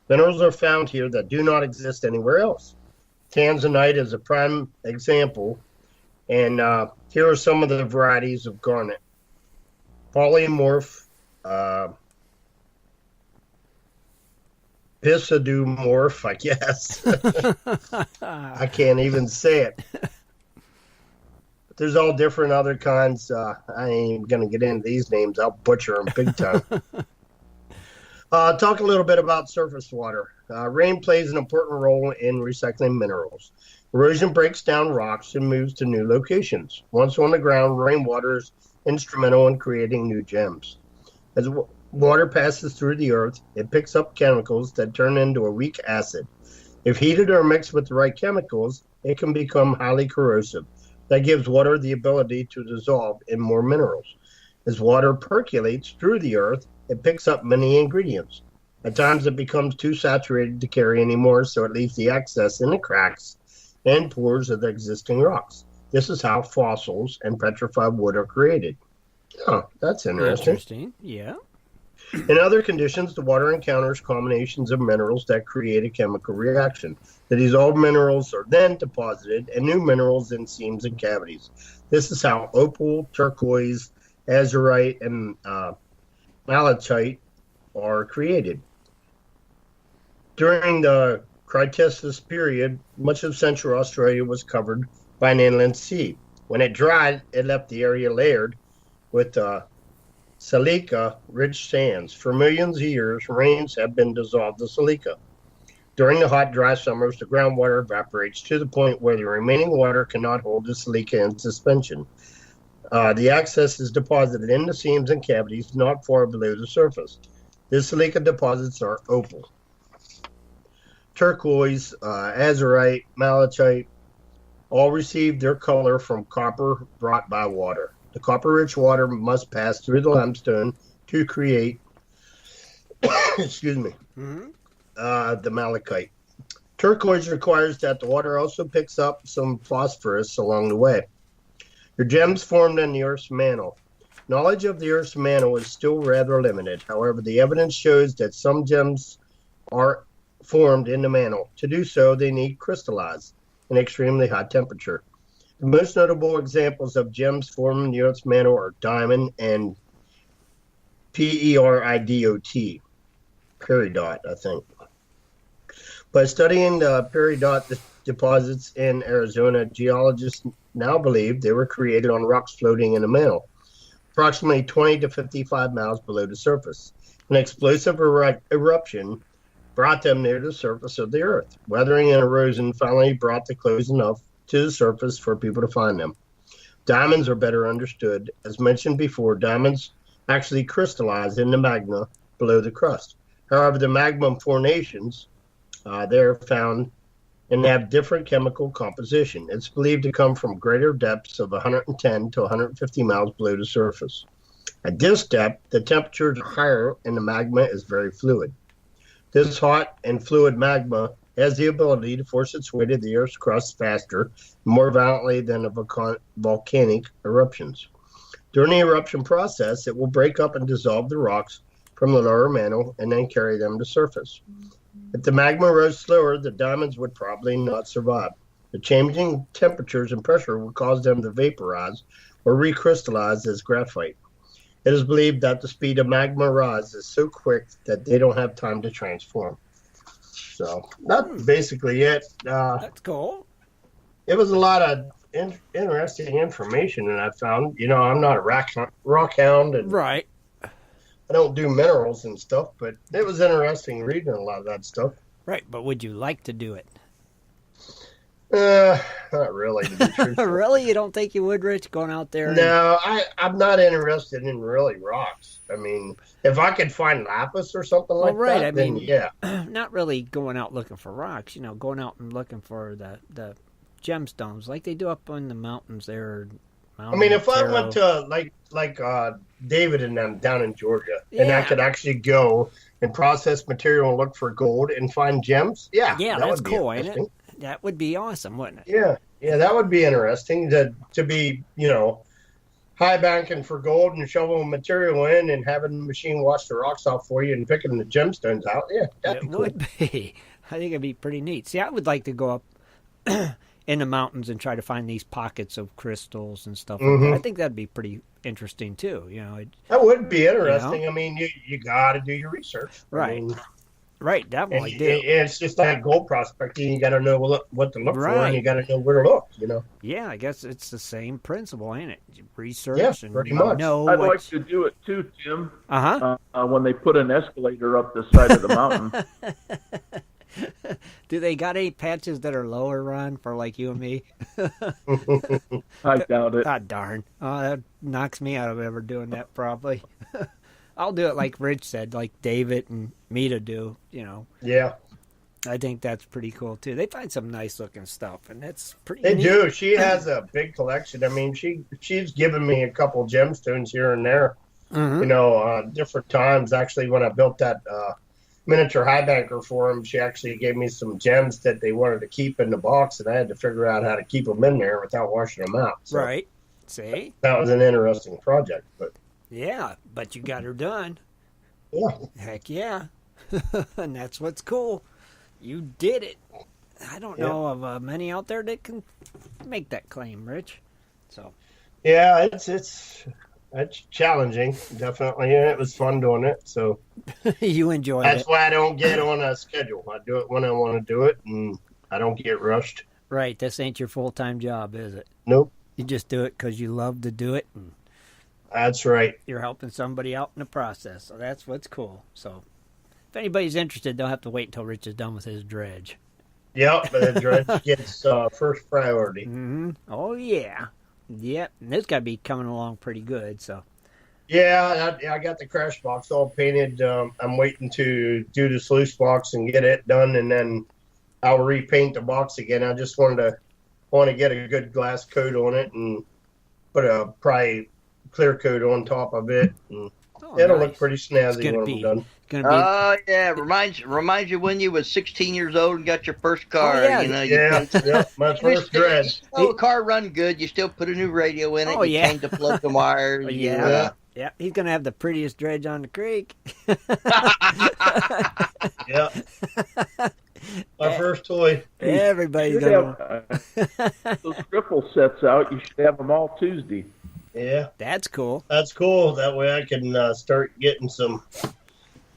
Minerals are found here that do not exist anywhere else. Tanzanite is a prime example, and here are some of the varieties of garnet. Polymorph, Pisidumorph, I guess. I can't even say it. But there's all different other kinds. I ain't even going to get into these names. I'll butcher them big time. Talk a little bit about surface water. Rain plays an important role in recycling minerals. Erosion breaks down rocks and moves to new locations. Once on the ground, rainwater is instrumental in creating new gems. As water passes through the earth, it picks up chemicals that turn into a weak acid. If heated or mixed with the right chemicals, it can become highly corrosive. That gives water the ability to dissolve in more minerals. As water percolates through the earth, it picks up many ingredients. At times it becomes too saturated to carry anymore, so it leaves the excess in the cracks and pores of the existing rocks. This is how fossils and petrified wood are created. Oh, that's interesting. Yeah. In other conditions, the water encounters combinations of minerals that create a chemical reaction. The dissolved minerals are then deposited, and new minerals in seams and cavities. This is how opal, turquoise, azurite, and malachite are created. During the Cretaceous period, much of Central Australia was covered by an inland sea. When it dried, it left the area layered with silica-rich sands. For millions of years, rains have been dissolved to silica. During the hot, dry summers, the groundwater evaporates to the point where the remaining water cannot hold the silica in suspension. The excess is deposited in the seams and cavities not far below the surface. The silica deposits are opal, turquoise, azurite, malachite, all receive their color from copper brought by water. The copper-rich water must pass through the limestone to create, the malachite. Turquoise requires that the water also picks up some phosphorus along the way. Your gems formed in the Earth's mantle. Knowledge of the Earth's mantle is still rather limited. However, the evidence shows that some gems are formed in the mantle. To do so, they need crystallize in extremely high temperature. The most notable examples of gems formed in the Earth's mantle are diamond and peridot, I think. By studying the peridot deposits in Arizona, geologists now believe they were created on rocks floating in a mantle, approximately 20 to 55 miles below the surface. An explosive eruption brought them near the surface of the Earth. Weathering and erosion finally brought the close enough to the surface for people to find them. Diamonds are better understood. As mentioned before, diamonds actually crystallize in the magma below the crust. However, the magma formations, they're found and have different chemical composition. It's believed to come from greater depths of 110 to 150 miles below the surface. At this depth, the temperatures are higher and the magma is very fluid. This hot and fluid magma has the ability to force its way to the Earth's crust faster and more violently than volcanic eruptions. During the eruption process, it will break up and dissolve the rocks from the lower mantle and then carry them to surface. If the magma rose slower, the diamonds would probably not survive. The changing temperatures and pressure would cause them to vaporize or recrystallize as graphite. It is believed that the speed of magma rise is so quick that they don't have time to transform. So that's basically it. That's cool. It was a lot of interesting information that I found. You know, I'm not a rock hound, and Right. I don't do minerals and stuff, but it was interesting reading a lot of that stuff. Right, but would you like to do it? Not really, to be truthful. Really? You don't think you would, Rich, going out there? No, I'm not interested in really rocks. I mean, if I could find lapis or something like that, then yeah. Not really going out looking for rocks, you know, going out and looking for the gemstones like they do up in the mountains there. I mean, if I went to like David and them down in Georgia, and I could actually go and process material and look for gold and find gems, yeah, that's cool, ain't it? That would be awesome, wouldn't it? Yeah, that would be interesting to be, you know, high banking for gold and shoveling material in and having the machine wash the rocks off for you and picking the gemstones out. Yeah, that'd be cool. It would be. I think it'd be pretty neat. See, I would like to go up in the mountains and try to find these pockets of crystals and stuff like that. I think that'd be pretty interesting too. You know, that would be interesting. You know? I mean, you got to do your research, right? I mean, right, definitely do. It's just like gold prospecting. You got to know what to look for, and you got to know where to look. You know. Yeah, I guess it's the same principle, ain't it? Research and pretty much. I'd like to do it too, Tim. When they put an escalator up the side of the mountain. Do they got any patches that are lower, Ron, for like you and me? I doubt it. Ah, darn. Oh, that knocks me out of ever doing that, probably. I'll do it like Rich said, like David and Mita do, you know. Yeah. I think that's pretty cool, too. They find some nice-looking stuff, and that's pretty They neat. do. She has a big collection. I mean, she's given me a couple gemstones here and there, you know, different times. Actually, when I built that miniature high banker for them, she actually gave me some gems that they wanted to keep in the box, and I had to figure out how to keep them in there without washing them out. So right. See? That was an interesting project. But yeah, but you got her done. Yeah. Heck yeah. And that's what's cool. You did it. I don't know of many out there that can make that claim, Rich. So. Yeah, it's challenging, definitely. Yeah, it was fun doing it. So you enjoy it. That's why I don't get on a schedule. I do it when I want to do it, and I don't get rushed. Right. This ain't your full-time job, is it? Nope. You just do it because you love to do it. And that's right. You're helping somebody out in the process, so that's what's cool. So if anybody's interested, they'll have to wait until Rich is done with his dredge. Yep, the dredge gets first priority. Oh, yeah. Yep, and this got to be coming along pretty good, so. Yeah, I got the crash box all painted. I'm waiting to do the sluice box and get it done, and then I'll repaint the box again. I just want to get a good glass coat on it and put a probably clear coat on top of it. And it'll look pretty snazzy when I'm done. Oh, yeah. Reminds you when you was 16 years old and got your first car. Oh, yeah. You know, yeah, my first dredge. The car run good. You still put a new radio in it. Oh, yeah. You change the plug and wires. Yeah. He's going to have the prettiest dredge on the creek. Yeah. My first toy. Everybody's going to. Those triple sets out. You should have them all Tuesday. Yeah. That's cool. That's cool. That way I can start getting some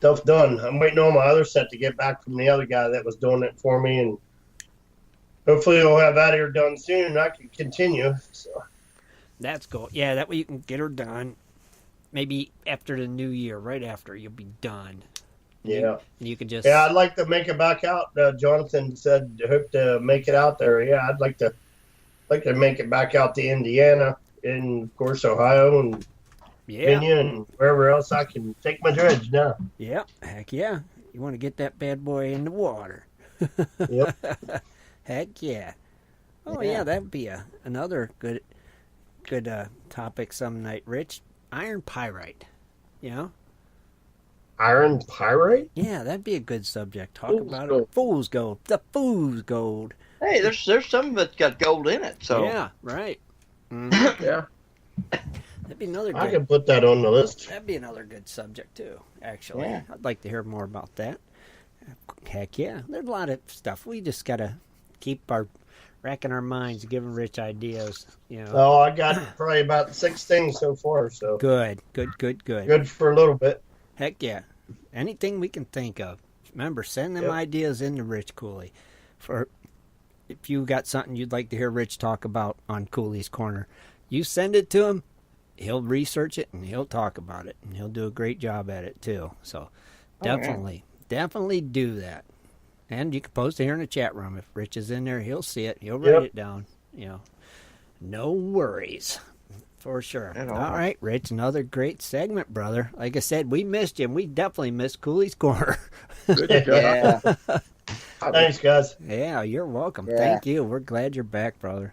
stuff done. I'm waiting on my other set to get back from the other guy that was doing it for me, and hopefully we'll have that here done soon and I can continue. So That's cool. Yeah, that way you can get her done. Maybe after the new year, right after, you'll be done. Yeah. You can just... Yeah, I'd like to make it back out. Jonathan said, hope to make it out there. Yeah, I'd like to make it back out to Indiana and, of course, Ohio and Virginia and wherever else I can take my dredge now. Yep. Heck yeah. You want to get that bad boy in the water. Yep. Heck yeah. Oh, yeah, that would be another good topic some night, Rich. Iron pyrite, you know? Iron pyrite? Yeah, that'd be a good subject. Talk about it. Fool's gold. The fool's gold. Hey, there's some of it's got gold in it. So yeah, right. Mm-hmm. Yeah. That'd be another. I can put that on the list. That'd be another good subject too. Actually, Yeah. I'd like to hear more about that. Heck yeah, there's a lot of stuff. We just gotta keep racking our minds, giving Rich ideas. You know. Oh, I got probably about 6 things so far. So Good. Good for a little bit. Heck yeah. Anything we can think of. Remember, send them ideas into Rich Cooley. For if you got something you'd like to hear Rich talk about on Cooley's Corner, you send it to him. He'll research it and he'll talk about it, and he'll do a great job at it too. So definitely do that. And you can post it here in the chat room. If Rich is in there, he'll see it. He'll write it down. You know, no worries. For sure. All right, Rich, another great segment, brother. Like I said, we missed you, and we definitely missed Cooley's Corner. Good job. Thanks, guys. Yeah, you're welcome. Yeah. Thank you. We're glad you're back, brother.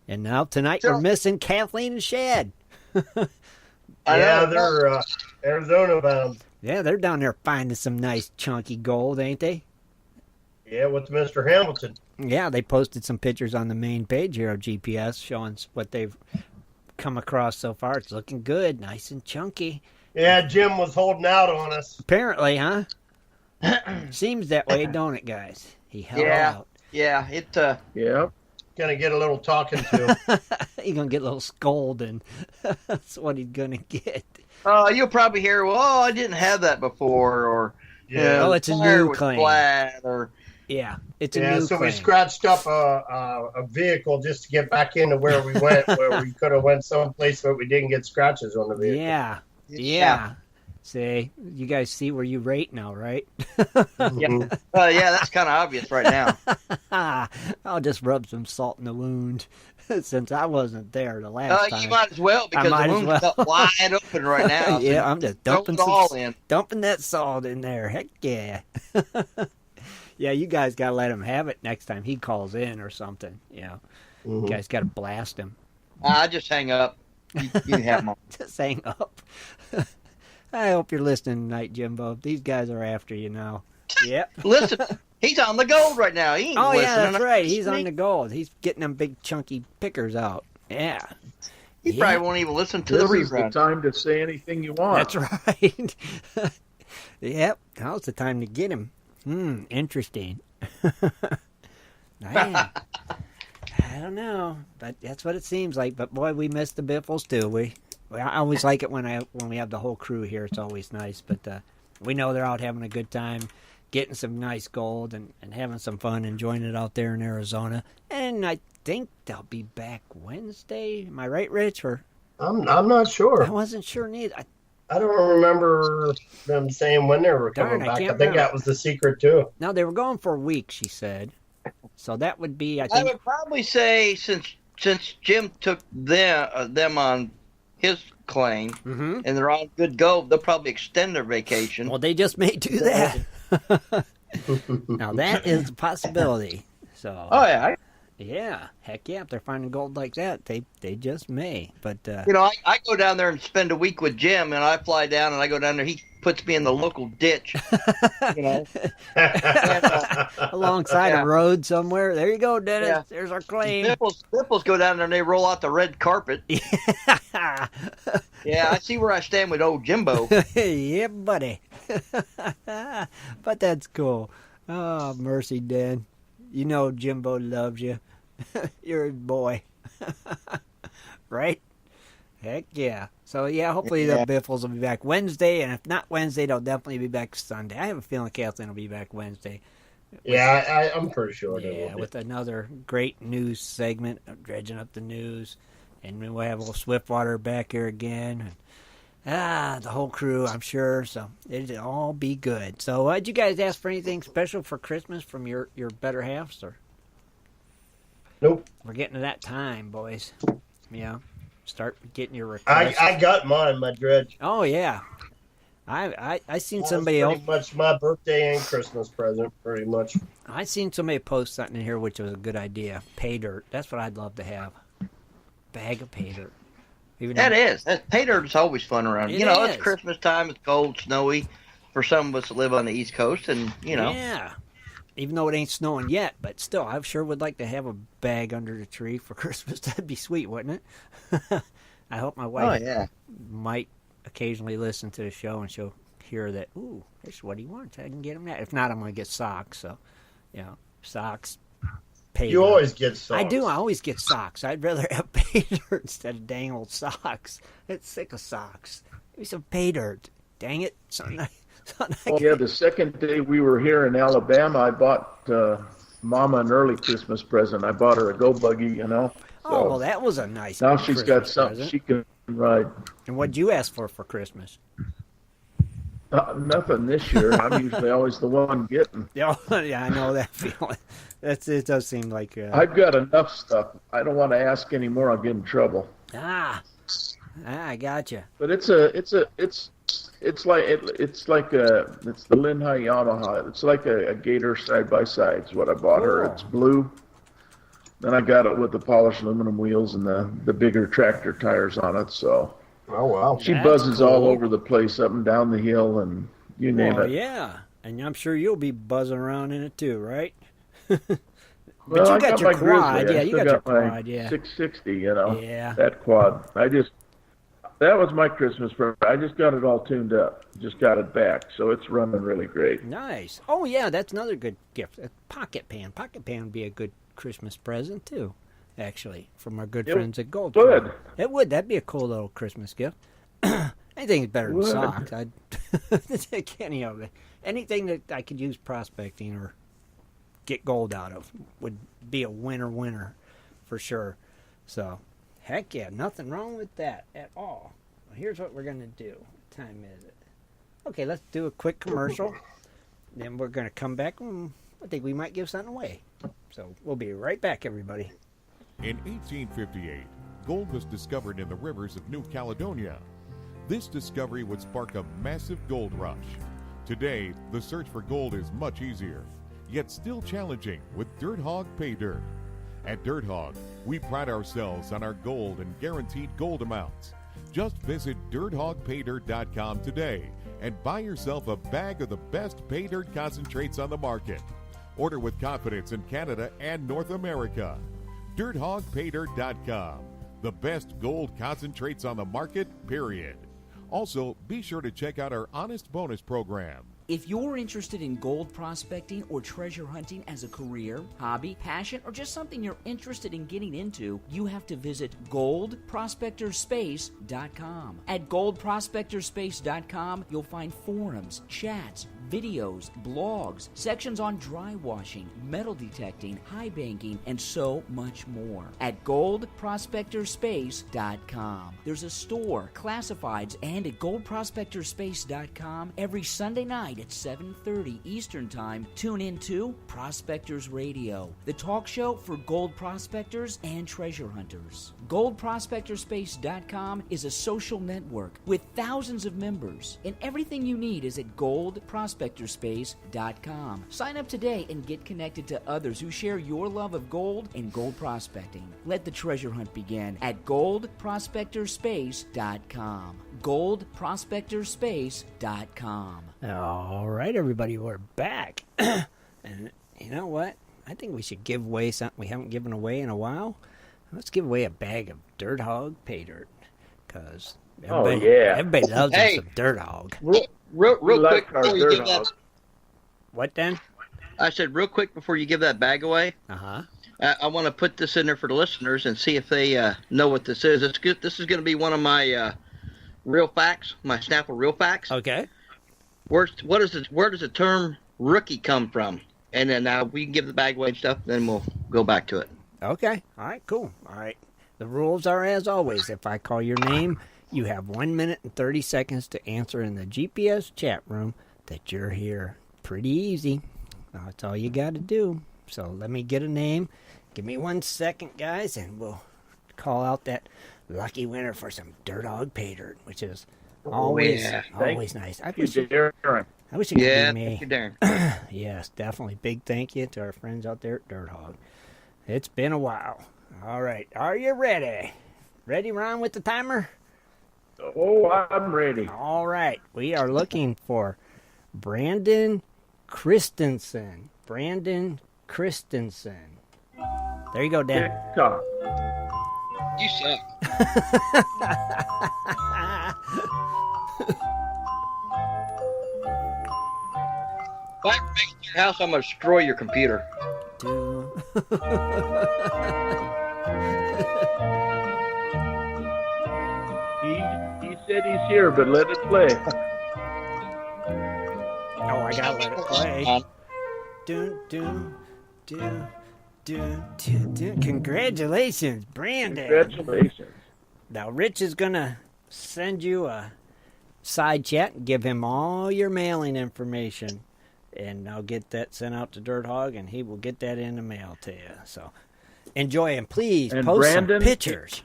And now tonight we're missing Kathleen and Shad. Yeah, they're Arizona bound. Yeah, they're down there finding some nice chunky gold, ain't they? Yeah, with Mr. Hamilton. Yeah, they posted some pictures on the main page here of GPS showing what they've come across so far. It's looking good, nice and chunky. Yeah, Jim was holding out on us. Apparently, huh? Seems that way, don't it, guys? He held out. Yeah, it. Yeah. Gonna get a little talking to. He's gonna get a little scolding. That's what he's gonna get. You'll probably hear, well, I didn't have that before, or it's a new claim. Flat, or it's a new so claim. we scratched up a vehicle just to get back into where we went, where we could have went someplace but we didn't get scratches on the vehicle. Yeah. See, you guys see where you rate now, right? Yeah, that's kind of obvious right now. I'll just rub some salt in the wound since I wasn't there the last time. You might as well, because the wound's up wide open right now. Yeah, I'm just dumping that salt in there. Heck yeah. Yeah, you guys got to let him have it next time he calls in or something. You guys got to blast him. I just hang up. You can have them on. Just hang up. I hope you're listening tonight, Jimbo. These guys are after you now. Yep. Listen, he's on the gold right now. He ain't listening. Yeah, that's right. He's on the gold. He's getting them big chunky pickers out. Yeah. He probably won't even listen to the This is rerun. the time to say anything you want. That's right. Yep. Now's the time to get him. Interesting. Man. I don't know, but that's what it seems like. But boy, we missed the Biffles too. I always like it when we have the whole crew here. It's always nice. But we know they're out having a good time, getting some nice gold and having some fun, enjoying it out there in Arizona. And I think they'll be back Wednesday. Am I right, Rich? Or I'm not sure. I wasn't sure neither. I don't remember them saying when they were coming back. I think that was the secret too. No, they were going for a week, she said. So that would be, I think. I would probably say since Jim took them on his claim, and they're on good gold, they'll probably extend their vacation. Well, they just may do that. Now that is a possibility. So. Oh yeah. Yeah, heck yeah! If they're finding gold like that, they just may. But I go down there and spend a week with Jim, and I fly down and I go down there. He puts me in the local ditch, alongside a road somewhere. There you go, Dennis. Yeah. There's our claim. Biffles go down there and they roll out the red carpet. Yeah, I see where I stand with old Jimbo. Yeah, buddy. But that's cool. Oh, mercy, Dan. You know Jimbo loves you. You're his boy. Right? Heck yeah. So, yeah, hopefully the Biffles will be back Wednesday, and if not Wednesday, they'll definitely be back Sunday. I have a feeling Kathleen will be back Wednesday. I'm pretty sure they will. Yeah, with another great news segment, dredging up the news, and then we'll have old Swiftwater back here again. The whole crew, I'm sure, so it'll all be good. So, did you guys ask for anything special for Christmas from your better halves, or? Nope. We're getting to that time, boys. Yeah. Start getting your requests. I got mine, my dredge. Oh, yeah. I seen Well, somebody else. Pretty much my birthday and Christmas present, pretty much. I seen somebody post something in here which was a good idea. Pay dirt. That's what I'd love to have. Bag of pay dirt. Pay dirt is always fun around. It It's is. Christmas time. It's cold, snowy for some of us that live on the East Coast, and Yeah. Even though it ain't snowing yet, but still, I sure would like to have a bag under the tree for Christmas. That'd be sweet, wouldn't it? I hope my wife might occasionally listen to the show and she'll hear that, ooh, that's what he wants. I can get him that. If not, I'm going to get socks. So, socks, pay You dirt. always get socks. I do. I always get socks. I'd rather have pay dirt instead of dang old socks. It's sick of socks. Give me some pay dirt. Dang it. Something The second day we were here in Alabama, I bought Mama an early Christmas present. I bought her a go buggy, So Oh, well, that was a nice now she's got Christmas something present. she can ride. And what'd you ask for Christmas? Nothing this year. I'm usually always the one getting. Yeah, I know that feeling. It does seem like... I've got enough stuff. I don't want to ask any more. I'll get in trouble. I gotcha. But it's the Linhai Yamaha. It's like a Gator side by side. Is what I bought her. It's blue. Then I got it with the polished aluminum wheels and the bigger tractor tires on it. So, she buzzes all over the place, up and down the hill, and you name it. Yeah, and I'm sure you'll be buzzing around in it too, right? Well, you I got your my quad, Grizzly. yeah. I You still got your my quad, yeah. 660, Yeah. that quad. That was my Christmas present. I just got it all tuned up. Just got it back, so it's running really great. Nice. Oh yeah, that's another good gift. A pocket pan. Pocket pan would be a good Christmas present too. Actually, from our good friends at Gold. Would. It would. That'd be a cool little Christmas gift. Anything's better than Would. socks. I'd take any of it. Anything that I could use prospecting or get gold out of would be a winner for sure. So, heck yeah, nothing wrong with that at all. Well, here's what we're going to do. What time is it? Okay, let's do a quick commercial. Then we're going to come back and I think we might give something away. So, we'll be right back, everybody. In 1858, gold was discovered in the rivers of New Caledonia. This discovery would spark a massive gold rush. Today, the search for gold is much easier, yet still challenging with Dirt Hog Pay Dirt. At Dirt Hog, we pride ourselves on our gold and guaranteed gold amounts. Just visit dirthogpaydirt.com today and buy yourself a bag of the best pay dirt concentrates on the market. Order with confidence in Canada and North America. dirthogpaydirt.com. The best gold concentrates on the market, period. Also, be sure to check out our Honest Bonus program. If you're interested in gold prospecting or treasure hunting as a career, hobby, passion, or just something you're interested in getting into, you have to visit goldprospectorspace.com. At goldprospectorspace.com, you'll find forums, chats, videos, blogs, sections on dry washing, metal detecting, high banking, and so much more. At goldprospectorspace.com. There's a store, classifieds, and at goldprospectorspace.com every Sunday night at 7:30 Eastern Time. Tune in to Prospectors Radio, the talk show for gold prospectors and treasure hunters. Goldprospectorspace.com is a social network with thousands of members, and everything you need is at goldprospectorspace.com. Sign up today and get connected to others who share your love of gold and gold prospecting. Let the treasure hunt begin at goldprospectorspace.com. goldprospectorspace.com. All right, everybody, we're back. And you know what? I think we should give away something we haven't given away in a while. Let's give away a bag of Dirt Hog Pay Dirt. Because everybody loves some Dirt Hog. Real quick before you give that. What then? I said real quick before you give that bag away. Uh-huh. I want to put this in there for the listeners and see if they know what this is. This is going to be one of my real facts, my Snapple real facts. Okay. Where does the term rookie come from? And then we can give the bag away and stuff, then we'll go back to it. Okay. All right, cool. All right. The rules are as always. If I call your name, you have 1 minute and 30 seconds to answer in the GPS chat room that you're here. Pretty easy. That's all you got to do. So let me get a name. Give me 1 second, guys, and we'll call out that lucky winner for some Dirt Hog Pay Dirt, which is always nice. I wish it could be me. Thank you, Darren. Yes, definitely. Big thank you to our friends out there at Dirt Hog. It's been a while. All right. Are you ready? Ready, Ron, with the timer? Oh, I'm ready. All right. We are looking for Brandon Christensen. Brandon Christensen. There you go, Dan. TikTok. You suck. If I ever make it to your house, I'm going to destroy your computer. He said he's here, but let it play. Oh, I gotta let it play. Congratulations, Brandon. Congratulations. Now, Rich is gonna send you a side chat and give him all your mailing information. And I'll get that sent out to Dirt Hog, and he will get that in the mail to you. So enjoy, and please post Brandon, some pictures.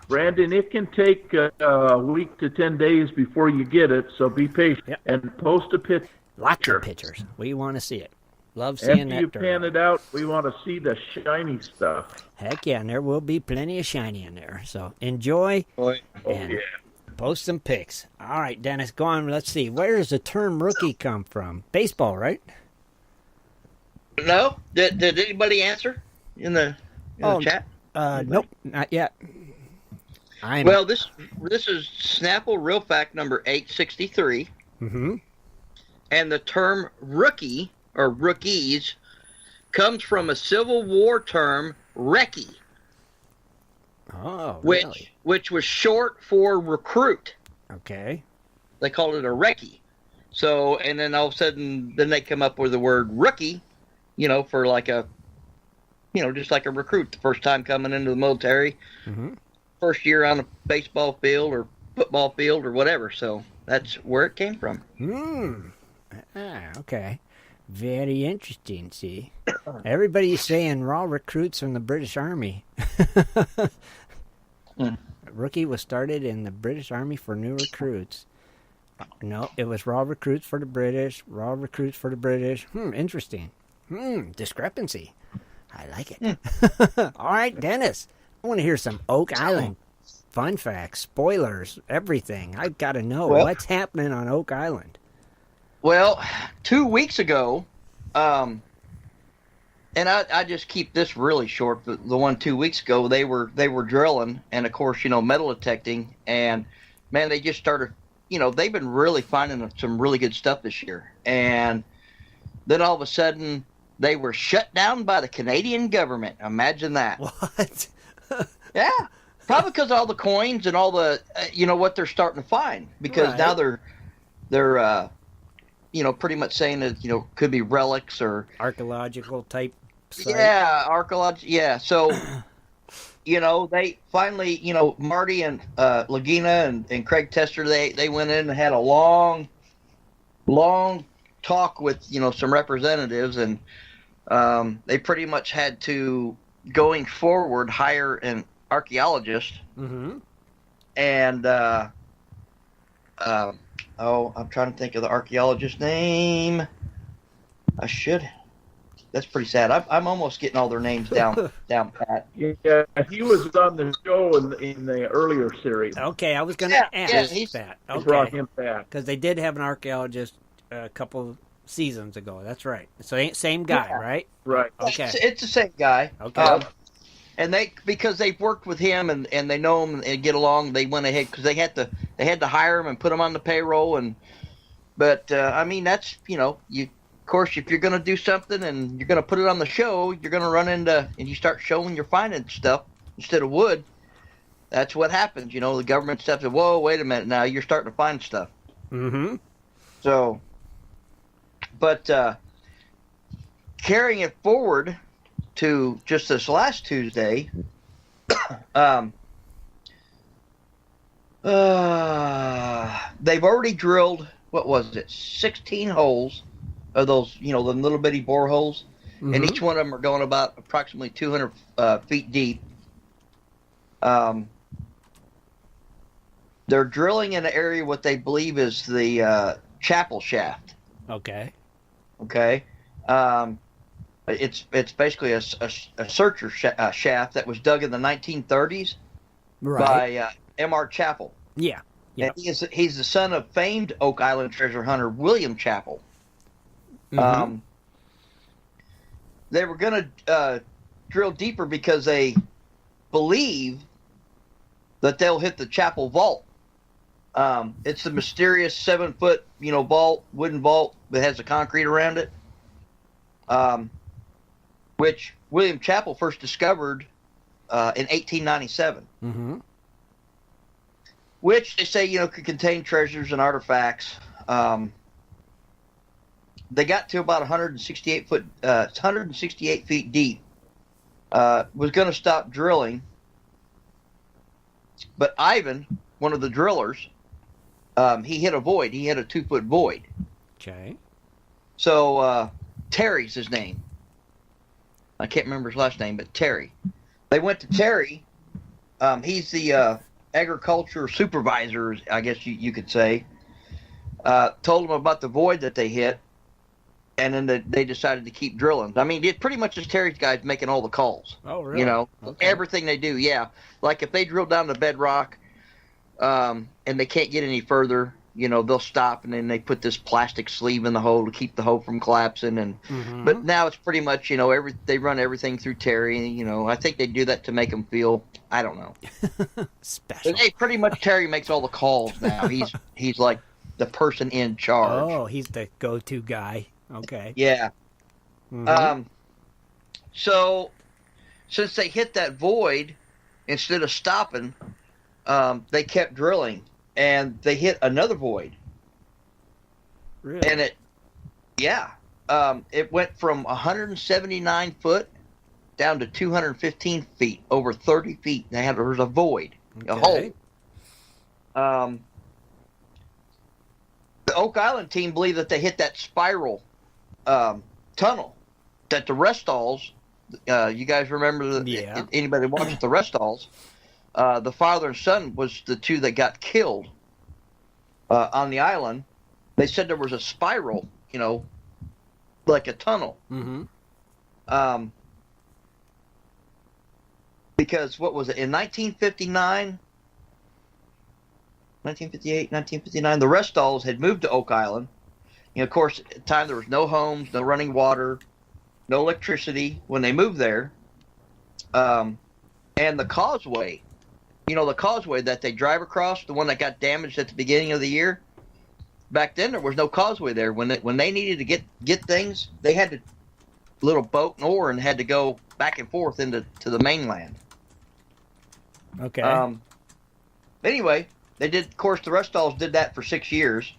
Brandon, it can take a week to 10 days before you get it, so be patient. Yep. And post a picture. Lots of pictures. We want to see it. Love seeing After that. you Dirt pan Hog. it out, we want to see the shiny stuff. Heck yeah, and there will be plenty of shiny in there. So enjoy. And post some pics. All right, Dennis, go on. Let's see. Where does the term rookie come from? Baseball, right? No? Did anybody answer in the chat? Nope, not yet. Well, this is Snapple Real Fact number 863. Mm-hmm. And the term rookie, or rookies, comes from a Civil War term, recce. Oh, really? Which was short for recruit. Okay. They called it a recce. So, and then all of a sudden, then they come up with the word rookie, for like just like a recruit, the first time coming into the military, first year on a baseball field or football field or whatever. So that's where it came from. Okay. Very interesting, see. Everybody's saying raw recruits from the British Army. Rookie was started in the British Army for new recruits. No, it was raw recruits for the British. Raw recruits for the British. Interesting. Discrepancy. I like it. All right, Dennis. I want to hear some Oak Island fun facts, spoilers, everything. I've got to know what's happening on Oak Island. Well, 2 weeks ago, and I just keep this really short. The one 2 weeks ago, they were drilling, and of course, metal detecting, and man, they just started. They've been really finding some really good stuff this year, and then all of a sudden, they were shut down by the Canadian government. Imagine that. What? Yeah, probably because of all the coins and all the what they're starting to find, because now they're pretty much saying that, could be relics or archaeological type site. Yeah, archaeological. Yeah. So, they finally, Marty and Lagina and Craig Tester, they went in and had a long talk with, some representatives, and they pretty much had to, going forward, hire an archaeologist. And, I'm trying to think of the archaeologist's name. I should. That's pretty sad. I'm almost getting all their names down pat. Yeah, he was on the show in the earlier series. Okay, I was going to ask that. Okay. Brought him back. Because they did have an archaeologist a couple seasons ago. That's right. So same guy, right? Right. Okay. It's the same guy. Okay. And because they've worked with him and they know him and get along, they went ahead because they had to hire him and put him on the payroll. But that's of course, if you're going to do something and you're going to put it on the show, you're going to run into and you start showing your finding stuff instead of wood. that's what happens. You know, the government steps in. Whoa, wait a minute. Now you're starting to find stuff. Mm-hmm. So, but carrying it forward to just this last Tuesday, they've already drilled, what was it, 16 holes of those, the little bitty boreholes, and each one of them are going about approximately 200 feet deep. They're drilling in an area what they believe is the chapel shaft. Okay. Okay. It's basically a searcher shaft that was dug in the 1930s by M.R. Chappell. Yeah. And he's the son of famed Oak Island treasure hunter William Chappell. They were going to drill deeper because they believe that they'll hit the chapel vault. It's the mysterious 7-foot, vault, wooden vault that has the concrete around it, which William Chappell first discovered in 1897. Mm-hmm. Which they say, could contain treasures and artifacts. They got to about 168 feet deep. Was going to stop drilling, but Ivan, one of the drillers, he hit a void. He hit a 2-foot void. Okay. So Terry's his name. I can't remember his last name, but Terry. They went to Terry. He's the agriculture supervisor, I guess you could say. Told them about the void that they hit, and then they decided to keep drilling. I mean, it pretty much is Terry's guys making all the calls. Oh, really? Okay. Everything they do, yeah. Like if they drill down the bedrock, and they can't get any further, they'll stop, and then they put this plastic sleeve in the hole to keep the hole from collapsing. And but now it's pretty much, they run everything through Terry. I think they do that to make them feel, I don't know, special. Hey, pretty much Terry makes all the calls now. He's like the person in charge. Oh, he's the go-to guy. Okay. Yeah. Mm-hmm. So since they hit that void, instead of stopping, they kept drilling, and they hit another void. Really? And it went from 179 foot down to 215 feet, over 30 feet. There was a void, a hole. The Oak Island team believe that they hit that spiral tunnel that the Restalls, you guys remember anybody watched the Restalls? The father and son was the two that got killed on the island. They said there was a spiral, like a tunnel. Mm-hmm. Because what was it, in 1958, 1959, the Restalls had moved to Oak Island. Of course, at the time there was no homes, no running water, no electricity when they moved there. And the causeway, the causeway that they drive across, the one that got damaged at the beginning of the year, back then there was no causeway there. When they needed to get things, they had to little boat and oar and had to go back and forth to the mainland. Okay. Anyway, they did. Of course, the Restalls did that for 6 years.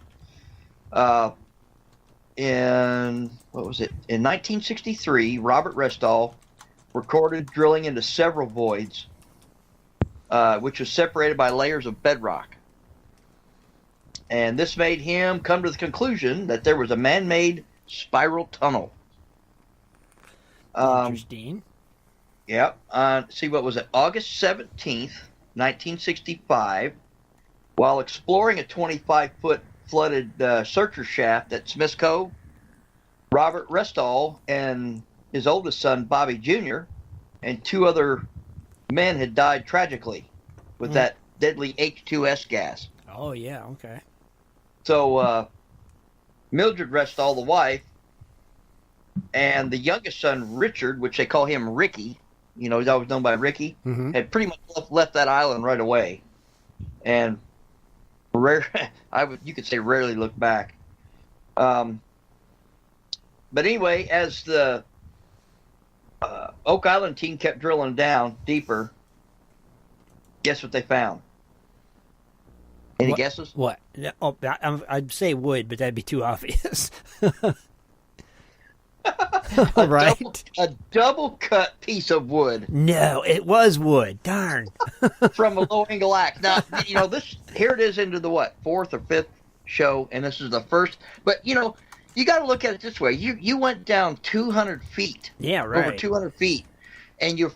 In 1963, Robert Restall recorded drilling into several voids, which was separated by layers of bedrock. And this made him come to the conclusion that there was a man-made spiral tunnel. Interesting. Yep. See, what was it? August 17th, 1965, while exploring a 25-foot flooded searcher shaft at Smith's Cove, Robert Restall and his oldest son, Bobby Jr., and 2 other men had died tragically with that deadly H2S gas. Oh, yeah, okay. So Mildred Restall, the wife, and the youngest son, Richard, which they call him Ricky, he's always known by Ricky, had pretty much left that island right away. And you could say rarely looked back. But anyway, as the Oak Island team kept drilling down deeper, Guess what they found? Any What- guesses? What? Oh, I'd say wood, but that'd be too obvious. Right? A double cut piece of wood No, it was wood. Darn. from a low angle axe. Now, here it is into the fourth or fifth show, and this is the first. But you got to look at it this way: you went down 200 feet, Yeah, right. over 200 feet, and you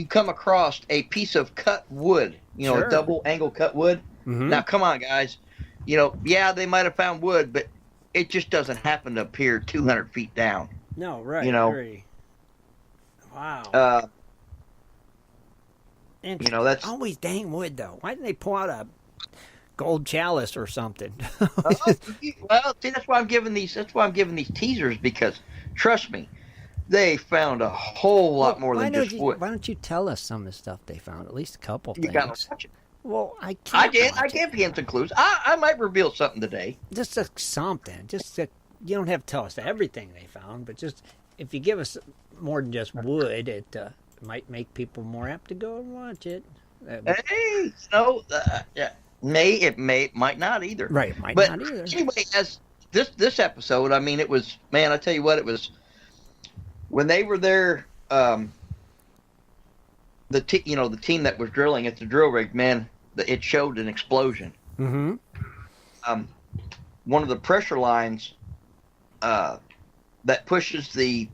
come across a piece of cut wood, Sure. a double angle cut wood. Mhm. Now, come on, guys. Yeah, they might have found wood, but it just doesn't happen to appear 200 feet down. No, right. Agree. Wow. And that's always dang wood, though. Why didn't they pull out a gold chalice or something? Well, see, that's why I'm giving these. That's why I'm giving these teasers, because trust me, they found a whole lot more than just wood. Why don't you tell us some of the stuff they found? At least a couple You things. gotta watch it. Well, I can't. I did. I watch it. gave hints and clues. I might reveal something today. Just something. You don't have to tell us everything they found, but just if you give us more than just wood, it might make people more apt to go and watch it. Hey, might not either. Right, might but not either. Anyway, as this episode, I mean, it was, man, I tell you what, it was when they were there. The team that was drilling at the drill rig, man, it showed an explosion. Mm-hmm. One of the pressure lines that pushes the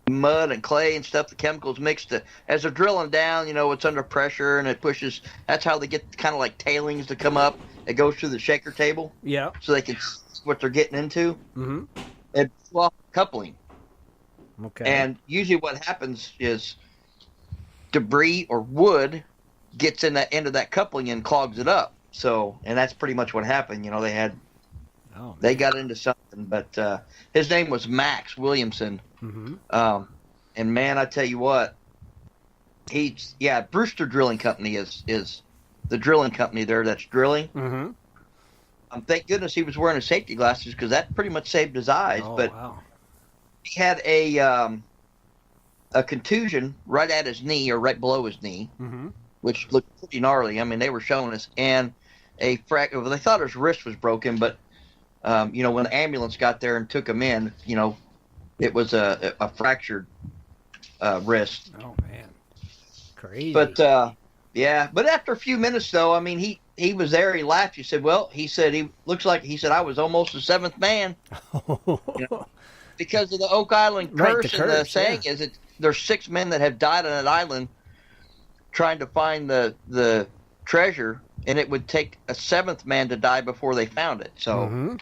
mud and clay and stuff, the chemicals mixed, as they're drilling down, it's under pressure and it pushes. That's how they get kind of like tailings to come up. It goes through the shaker table. Yeah. So they can see what they're getting into. Mm-hmm. It blew off coupling. Okay. And usually what happens is debris or wood gets in that end of that coupling and clogs it up. So, and that's pretty much what happened. They got into something, but his name was Max Williamson. Mm-hmm. And man, I tell you what, Brewster Drilling Company is the drilling company there that's drilling. Mm-hmm. Thank goodness he was wearing his safety glasses, because that pretty much saved his eyes. Oh, but wow. he had a contusion right at his knee, or right below his knee, Mm-hmm. which looked pretty gnarly. I mean, they were showing us, and they thought his wrist was broken, but when the ambulance got there and took him in, it was a fractured wrist. Oh man, crazy. But but after a few minutes, though, I mean, he was there. He laughed. He said, I was almost the seventh man. Because of the Oak Island curse, Right, the and the curse, saying is there's 6 men that have died on that island trying to find the treasure, and it would take a 7th man to die before they found it. So, Mm-hmm.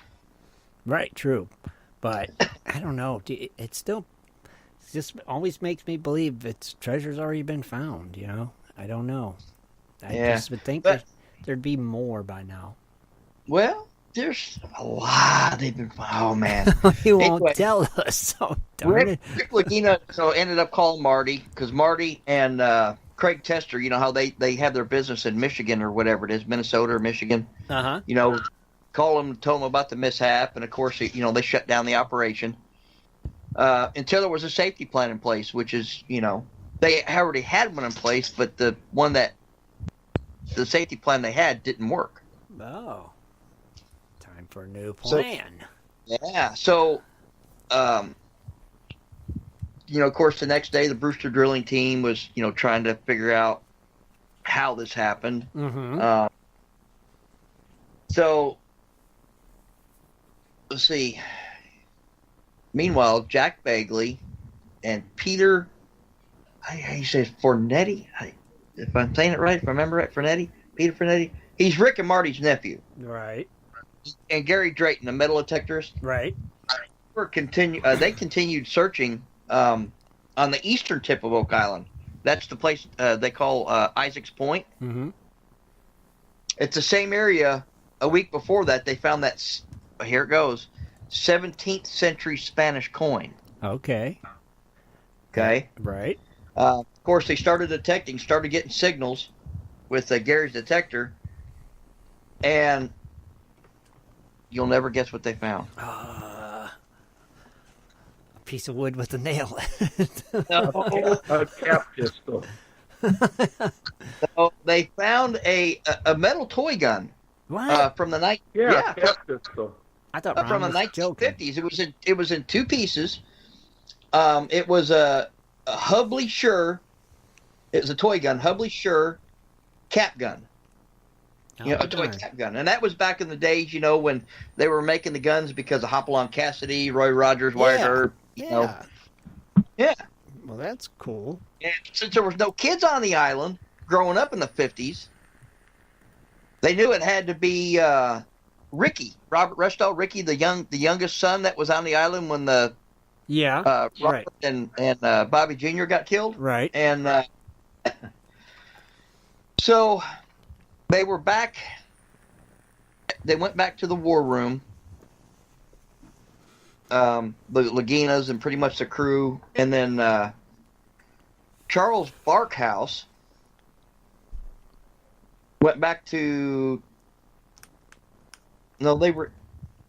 Right, true. But I don't know. It just always makes me believe its treasure's already been found. I don't know. I just would think there'd be more by now. Well, there's a lot they've been. Oh man, You won't tell us. So darn it. Rick Lagina ended up calling Marty, because Marty and Craig Tester, how they have their business in Michigan or whatever it is, Minnesota or Michigan. Uh-huh. Call them, told them about the mishap, and of course, they shut down the operation until there was a safety plan in place, which is, they already had one in place, but the the safety plan they had didn't work. Oh. Time for a new plan. So, of course, the next day, the Brewster drilling team was, trying to figure out how this happened. Mm-hmm. So, let's see. Meanwhile, Jack Bagley and Peter, he says Fornetti. If I'm saying it right, if I remember right, Peter Fornetti. He's Rick and Marty's nephew. Right. And Gary Drayton, the metal detectorist. Right. They continued searching on the eastern tip of Oak Island. That's the place they call Isaac's Point. Mm-hmm. It's the same area. A week before that, they found that, here it goes, 17th century Spanish coin. Okay. Okay. Right. Of course, they started getting signals with Gary's detector, and you'll never guess what they found. A piece of wood with a nail. A cap pistol. So they found a metal toy gun from the night. Yeah, pistol. I thought from the 1950s. It was in two pieces. It was a Hubley Sure. It was a toy gun, Hubley Sure cap gun. A toy cap gun. And that was back in the days, when they were making the guns because of Hopalong Cassidy, Roy Rogers, Wyatt Earp. Yeah. Well, that's cool. And since there was no kids on the island growing up in the 50s, they knew it had to be Ricky, Robert Restall, Ricky, the youngest son that was on the island when the Robert and Bobby Jr. got killed. Right. And so they were back. They went back to the war room. The Laginas and pretty much the crew, and then Charles Barkhouse went back to. No, he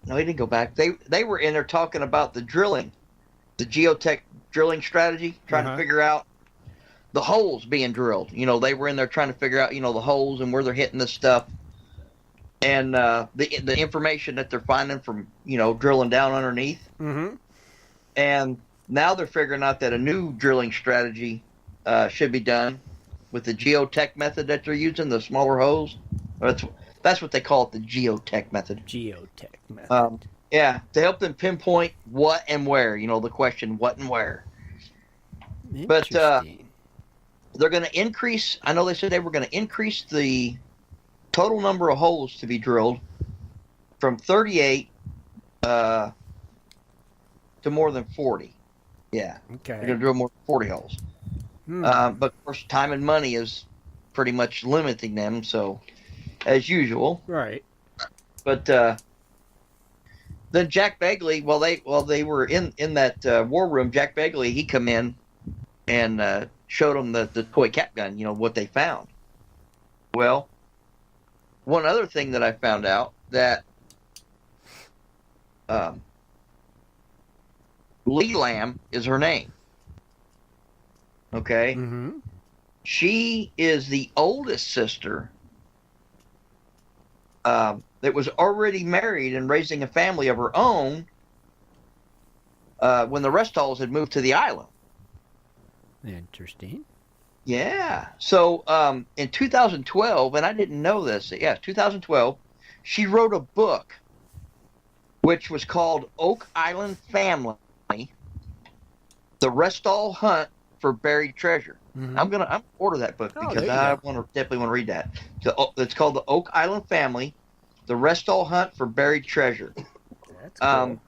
didn't go back. They were in there talking about the drilling, the geotech drilling strategy, trying to figure out the holes being drilled. They were in there trying to figure out, the holes and where they're hitting this stuff, and the information that they're finding from, drilling down underneath. Mm-hmm. And now they're figuring out that a new drilling strategy should be done with the geotech method that they're using, the smaller holes. That's what they call it, the geotech method. Geotech method. To help them pinpoint what and where. The question, what and where. But they're going to increase. I know they said they were going to increase the total number of holes to be drilled from 38 to more than 40. Yeah. Okay. They're going to drill more than 40 holes. But of course, time and money is pretty much limiting them. So, as usual. Right. But then Jack Begley, while they were in that war room, Jack Begley, he come in and showed them the toy cap gun, what they found. Well, one other thing that I found out, that Lee Lamb is her name. Okay? Mm-hmm. She is the oldest sister that was already married and raising a family of her own when the Restalls had moved to the island. Interesting. Yeah. So in 2012, and I didn't know this, 2012, she wrote a book which was called Oak Island Family, The Restall Hunt for Buried Treasure. Mm-hmm. I'm gonna order that book because I definitely want to read that. So, it's called The Oak Island Family, The Restall Hunt for Buried Treasure. That's cool.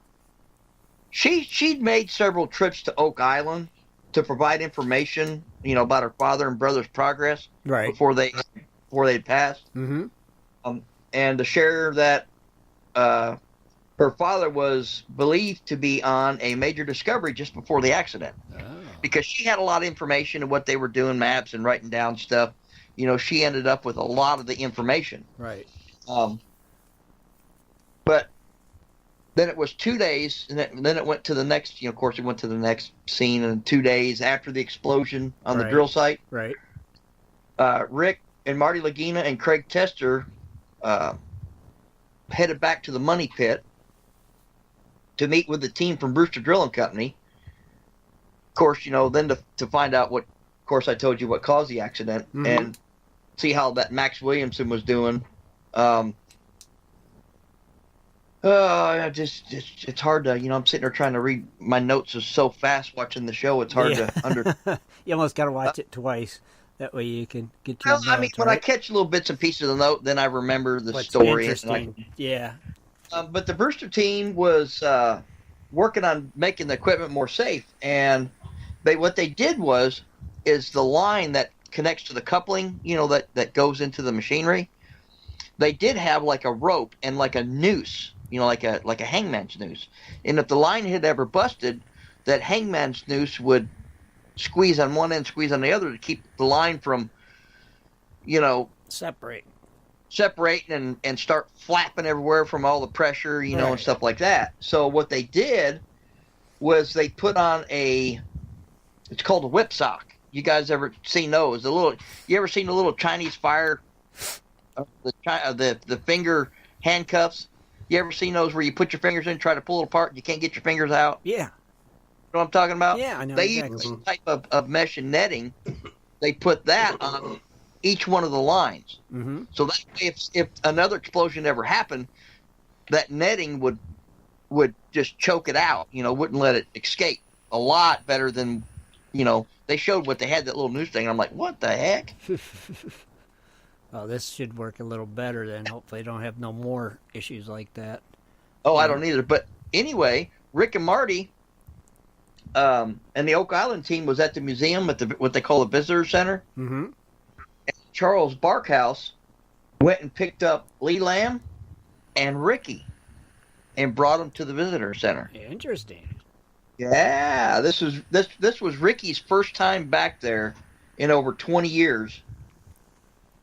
She'd made several trips to Oak Island to provide information, about her father and brother's progress before they'd passed. Mm-hmm. And to share that her father was believed to be on a major discovery just before the accident. Oh. Because she had a lot of information of what they were doing, maps and writing down stuff. She ended up with a lot of the information. Right. But then it was 2 days, and then it went to the next, of course, it went to the next scene, and 2 days after the explosion on the drill site. Right. Rick and Marty Lagina and Craig Tester headed back to the money pit to meet with the team from Brewster Drilling Company. Of course, then to find out what, of course, I told you what caused the accident, and see how that Max Williamson was doing. It's hard to, I'm sitting there trying to read my notes so fast watching the show. It's hard to You almost got to watch it twice. That way you can get your notes, when I catch little bits and pieces of the note, then I remember the story. Interesting. Yeah. But the Brewster team was working on making the equipment more safe, and what they did is the line that connects to the coupling, that goes into the machinery. They did have like a rope and like a noose, like a hangman's noose. And if the line had ever busted, that hangman's noose would squeeze on one end, squeeze on the other to keep the line from, separating and start flapping everywhere from all the pressure, and stuff like that. So what they did was they put on it's called a whipsock. you guys ever seen those? You ever seen the little Chinese fire, the finger handcuffs? You ever seen those where you put your fingers in, try to pull it apart, and you can't get your fingers out? Yeah. You know what I'm talking about? Yeah, I know They exactly. use some type of mesh and netting. They put that on each one of the lines. Mm-hmm. So that way, if another explosion ever happened, that netting would just choke it out, wouldn't let it escape. A lot better than, they showed what they had, that little news thing. And I'm like, what the heck? Oh, this should work a little better then. Hopefully I don't have no more issues like that. Oh, I don't either. But anyway, Rick and Marty and the Oak Island team was at the museum at what they call the visitor center. Mm-hmm. And Charles Barkhouse went and picked up Lee Lamb and Ricky and brought them to the visitor center. Interesting. Yeah, this was Ricky's first time back there in over 20 years.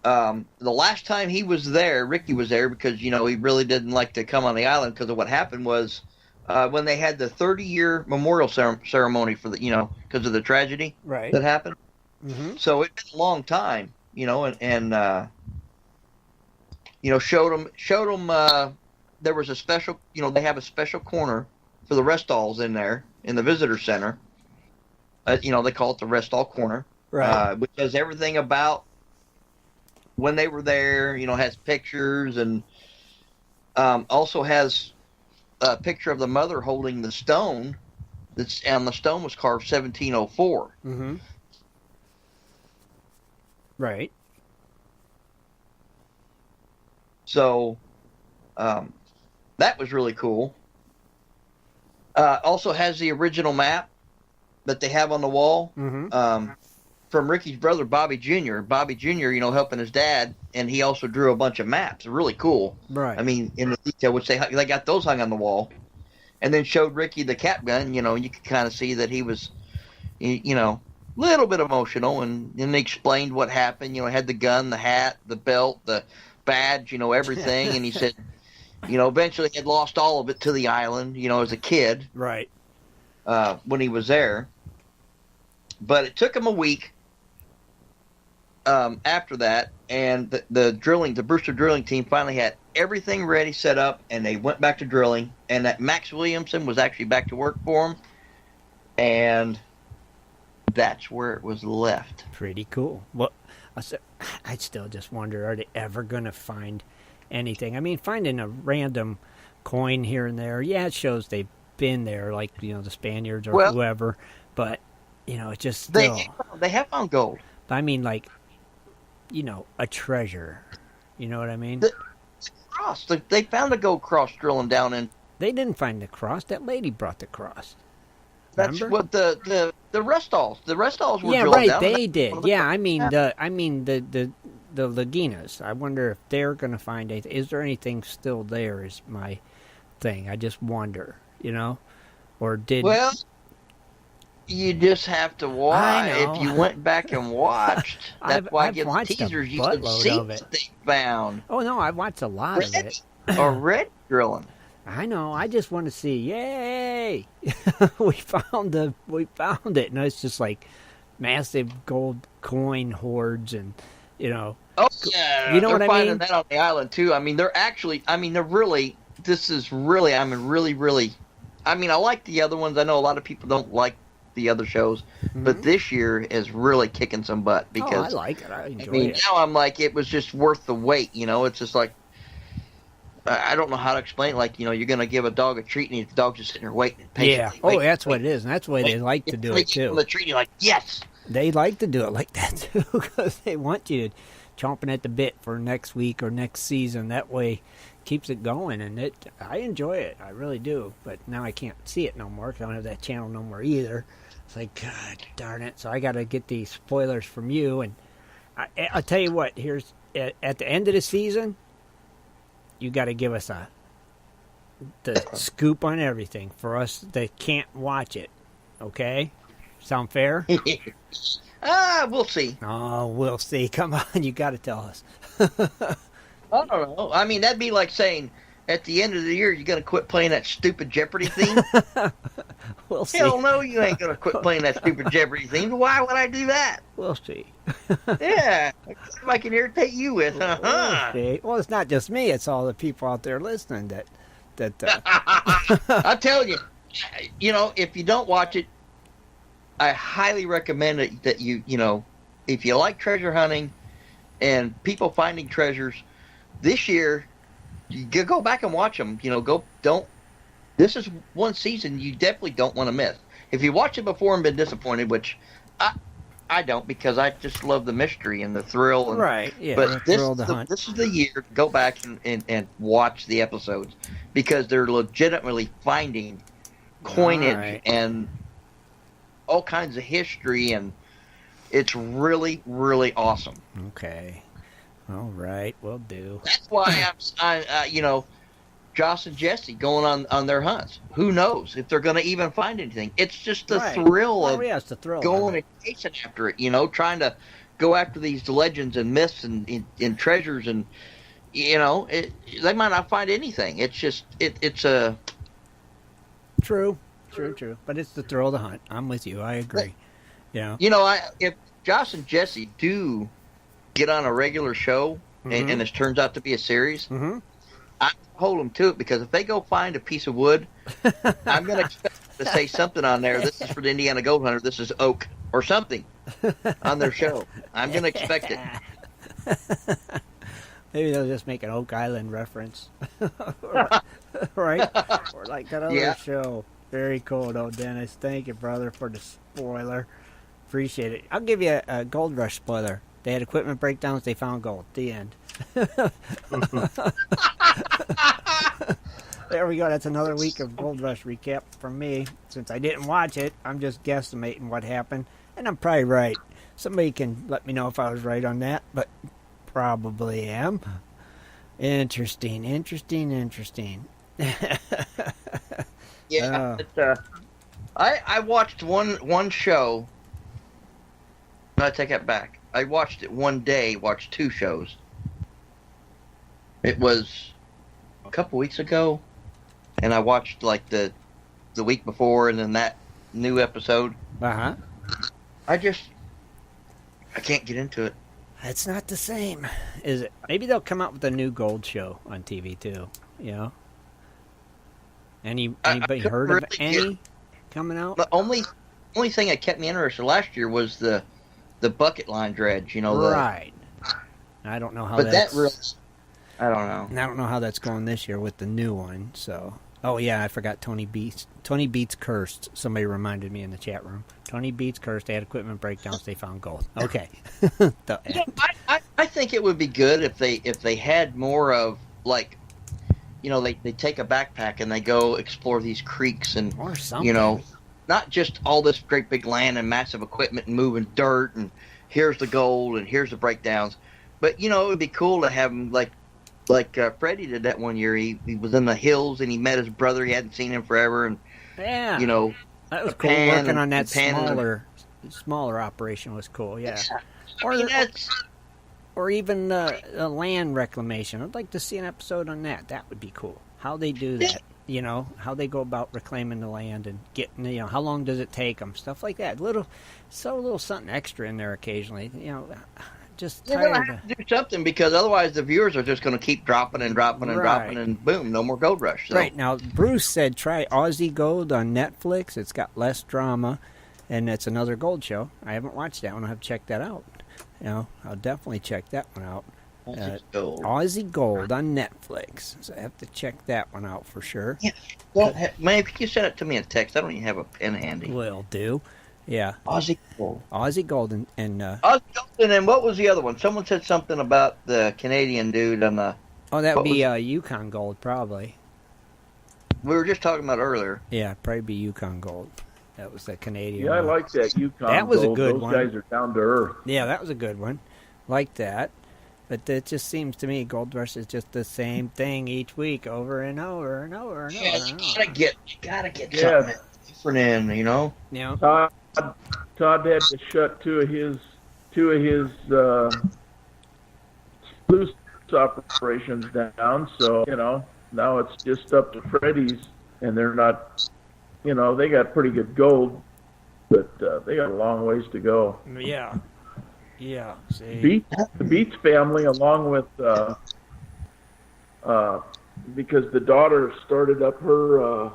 The last time he was there, Ricky was there because, he really didn't like to come on the island because of what happened was when they had the 30-year memorial ceremony for because of the tragedy that happened. Mm-hmm. So it's been a long time, and showed them there was a special, they have a special corner for the rest-alls in there in the visitor center. They call it the rest-all corner, which has everything about when they were there, has pictures and also has a picture of the mother holding the stone. And the stone was carved 1704. Mm-hmm. Right. So that was really cool. Also has the original map that they have on the wall. Mm-hmm. From Ricky's brother, Bobby Jr. Bobby Jr., helping his dad, and he also drew a bunch of maps. Really cool. Right. I mean, in the detail, which they got those hung on the wall. And then showed Ricky the cap gun, you could kind of see that he was, little bit emotional, and then they explained what happened. Had the gun, the hat, the belt, the badge, everything. And he said, eventually he had lost all of it to the island, as a kid. Right. When he was there. But it took him a week after that, and the Brewster drilling team finally had everything ready, set up, and they went back to drilling. And that Max Williamson was actually back to work for him, and that's where it was left. Pretty cool. Well, I still just wonder, are they ever going to find anything? I mean, finding a random coin here and there, yeah, it shows they've been there, like, the Spaniards or whoever, but, it's just still... They have found gold. I mean, like, a treasure. You know what I mean? The cross. They found a gold cross drilling down in... They didn't find the cross. That lady brought the cross. That's Remember? what the rest-alls. The rest-alls were yeah, drilling right. down. They did. Yeah, I mean the Laginas. I wonder if they're going to find anything. Is there anything still there? Is my thing. I just wonder. Or did? Well, you just have to watch. If you went back and watched, that's why I give teasers. You can see what they found. Oh no, I've watched a lot of it. Or red drilling. I know. I just want to see. Yay! we found it, and it's just like massive gold coin hoards, and Oh yeah, you know what I mean. Finding that on the island too. I mean, they're actually. I mean, they're really. This is really. I mean, really. I mean, I like the other ones. I know a lot of people don't like the other shows, but this year is really kicking some butt because I like it. I enjoy it. Now I'm like, it was just worth the wait. It's just like. I don't know how to explain it. Like, you're going to give a dog a treat, and the dog's just sitting there waiting patiently. Yeah. Oh, that's what it is, and that's the way they like to do it, too. The treat, you're like, yes! They like to do it like that, too, because they want you chomping at the bit for next week or next season. That way it keeps it going, and I enjoy it. I really do. But now I can't see it no more because I don't have that channel no more either. It's like, God darn it. So I got to get these spoilers from you. And I'll tell you what, here's at the end of the season, you got to give us the scoop on everything for us that can't watch it. Okay? Sound fair? We'll see. Oh, we'll see. Come on, you got to tell us. I don't know. I mean, that'd be like saying, at the end of the year, you going to quit playing that stupid Jeopardy theme? We'll see. Hell no, you ain't going to quit playing that stupid Jeopardy theme. Why would I do that? We'll see. Yeah, if I can irritate you with. We'll see. Well, it's not just me. It's all the people out there listening that I tell you, if you don't watch it, I highly recommend it that you if you like treasure hunting and people finding treasures this year, you go back and watch them. This is one season you definitely don't want to miss. If you watched it before and been disappointed, which I don't, because I just love the mystery and the thrill. And, right, yeah. But this is the year to go back and watch the episodes, because they're legitimately finding coinage and all kinds of history, and it's really, really awesome. Okay. All right, will do. That's why Joss and Jesse going on their hunts. Who knows if they're going to even find anything? It's just the thrill of it's the thrill going and chasing after it. Trying to go after these legends and myths and treasures, and they might not find anything. It's just it's a true. But it's the thrill of the hunt. I'm with you. I agree. Yeah. If Joss and Jesse do get on a regular show and it turns out to be a series, I hold them to it, because if they go find a piece of wood, I'm going to expect to say something on there. This is for the Indiana Gold Hunter. This is oak or something on their show. I'm going to expect it. Maybe they'll just make an Oak Island reference. Right? Or like that other show. Very cool, though, Dennis. Thank you, brother, for the spoiler. Appreciate it. I'll give you a Gold Rush spoiler. They had equipment breakdowns. They found gold. The end. There we go. That's another week of Gold Rush recap from me. Since I didn't watch it, I'm just guesstimating what happened. And I'm probably right. Somebody can let me know if I was right on that, but probably am. Interesting. Yeah. I watched one show. No, I take that back. I watched it one day, watched two shows. It was a couple weeks ago, and I watched like the week before, and then that new episode. I can't get into it. It's not the same, is it? Maybe they'll come out with a new gold show on TV too. Anybody heard of any coming out? The only thing that kept me interested last year was the bucket line dredge. Right. I don't know how. But I don't know. And I don't know how that's going this year with the new one. So, I forgot Tony Beats. Tony Beats cursed. Somebody reminded me in the chat room. Tony Beats cursed. They had equipment breakdowns. They found gold. Okay. I think it would be good if they had more of like, they take a backpack and they go explore these creeks and or something. Not just all this great big land and massive equipment and moving dirt and here's the gold and here's the breakdowns, but it would be cool to have them like Freddie did that one year. He was in the hills and he met his brother. He hadn't seen him forever, and that was cool. Working on that smaller operation was cool. Yeah, or even land reclamation. I'd like to see an episode on that. That would be cool. How they do that. How they go about reclaiming the land and getting, how long does it take them? Stuff like that. Little something extra in there occasionally. Just they're going to have to do something, because otherwise the viewers are just going to keep dropping and dropping and dropping, and boom, no more Gold Rush. So. Right. Now, Bruce said try Aussie Gold on Netflix. It's got less drama, and it's another gold show. I haven't watched that one. I'll have to check that out. I'll definitely check that one out. Aussie Gold on Netflix. So I have to check that one out for sure. Yeah. Well, man, if you send it to me in text, I don't even have a pen handy. Will do. Yeah. Aussie Gold. Aussie Gold and Aussie Gold, and what was the other one? Someone said something about the Canadian dude on the. Oh, that would be Yukon Gold, probably. We were just talking about earlier. Yeah, probably be Yukon Gold. That was the Canadian. Yeah, I like that Yukon. That was Gold. a good Those one. Those guys are down to earth. Yeah, that was a good one. Like that. But it just seems to me Gold Rush is just the same thing each week, over and over and over and over. Yeah, you gotta get something different in, Yeah. Todd had to shut two of his sluice operations down, so Now it's just up to Freddie's, and they're not, they got pretty good gold, but they got a long ways to go. Yeah. Yeah. See. The Beats family, along with, because the daughter started up her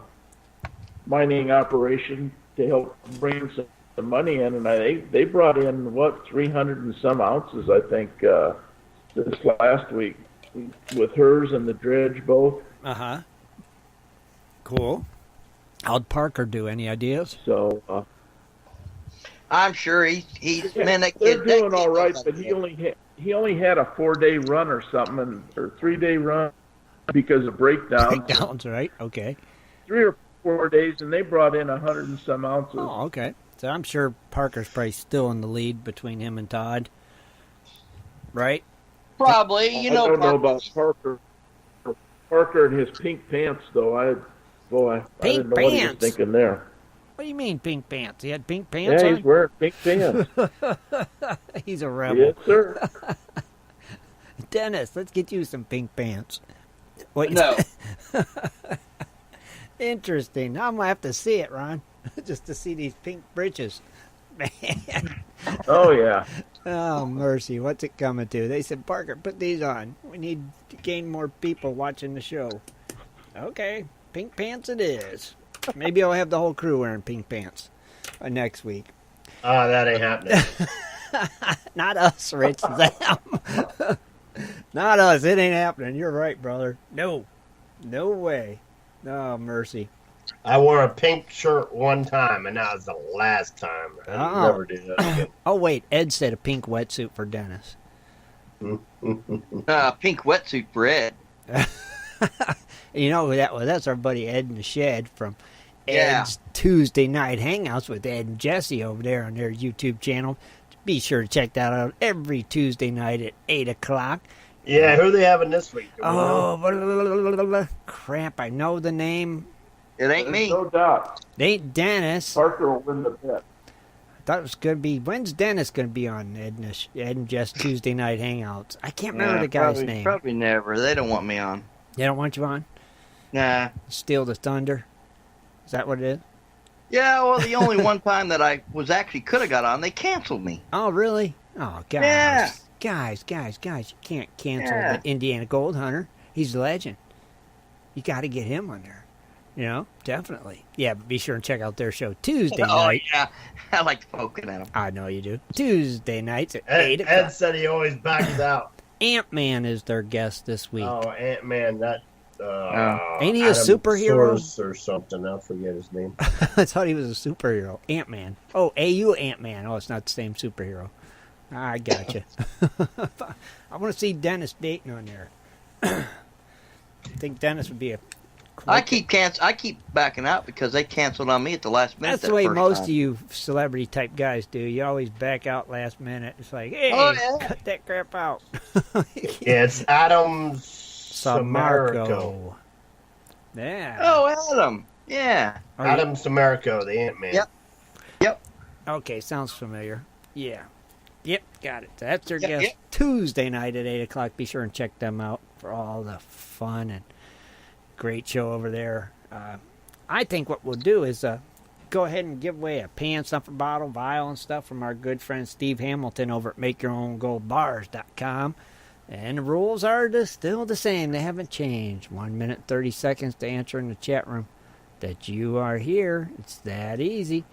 mining operation to help bring some money in, and they brought in, 300 and some ounces, I think, this last week, with hers and the dredge both. Uh-huh. Cool. How'd Parker do? Any ideas? So, I'm sure he's man. That they're kid, doing that all kid right, knows but that he only had a 4-day run or something, or 3-day run because of breakdowns. Breakdowns, right? Okay. 3 or 4 days, and they brought in 100 and some ounces. Oh, okay. So I'm sure Parker's probably still in the lead between him and Todd, right? Probably. I don't know about Parker. Parker and his pink pants, though. I didn't know what he was thinking there. What do you mean pink pants? He had pink pants Yeah, on? he's wearing pink pants. He's a rebel. Yes, sir. Dennis, let's get you some pink pants. Wait. No. Interesting. I'm going to have to see it, Ron, just to see these pink breeches. Man. Oh, yeah. Oh, mercy. What's it coming to? They said, Parker, put these on. We need to gain more people watching the show. Okay. Pink pants it is. Maybe I'll have the whole crew wearing pink pants next week. Oh, that ain't happening. Not us, Rich. Them. Not us. It ain't happening. You're right, brother. No. No way. Oh, mercy. I wore a pink shirt one time, and that was the last time. I never do that again. Oh, wait. Ed said a pink wetsuit for Dennis. Pink wetsuit for Ed. You know who that was? That's our buddy Ed in the Shed from Ed's Tuesday Night Hangouts with Ed and Jesse over there on their YouTube channel. Be sure to check that out every Tuesday night at 8 o'clock. Yeah, who are they having this week? Oh, crap. I know the name. It ain't me. No doubt. It ain't Dennis. Parker will win the bet. I thought it was going to be, when's Dennis going to be on Ed and Jess Tuesday Night Hangouts? I can't remember the guy's name. Probably never. They don't want me on. They don't want you on? Nah. Steal the Thunder? Is that what it is? Yeah, well, the only one time that I could have got on, they canceled me. Oh, really? Oh, guys. Yeah. Guys, you can't cancel the Indiana Gold Hunter. He's a legend. You got to get him on there. Definitely. Yeah, but be sure and check out their show Tuesday night. Oh, yeah. I like poking at them. I know you do. Tuesday nights at 8 o'clock. Ed said he always backs out. Ant-Man is their guest this week. Oh, Ant-Man, that... Ain't he a superhero? Or something. I forget his name. I thought he was a superhero. Ant-Man. Oh, AU Ant-Man. Oh, it's not the same superhero. I gotcha. I want to see Dennis Dayton on there. I think Dennis would be a... I keep backing out because they canceled on me at the last minute. That's the way most of you celebrity-type guys do. You always back out last minute. It's like, hey, cut that crap out. Yeah, it's Adam Samarico. Yeah. Oh, Adam. Yeah. Adam Samarico, the Ant-Man. Yep. Okay, sounds familiar. Yeah. Yep, got it. That's their guest Tuesday night at 8 o'clock. Be sure and check them out for all the fun and great show over there. I think what we'll do is go ahead and give away a pan, snuffer bottle, vial, and stuff from our good friend Steve Hamilton over at MakeYourOwnGoldBars.com. And the rules are still the same. They haven't changed. 1 minute, 30 seconds to answer in the chat room that you are here. It's that easy.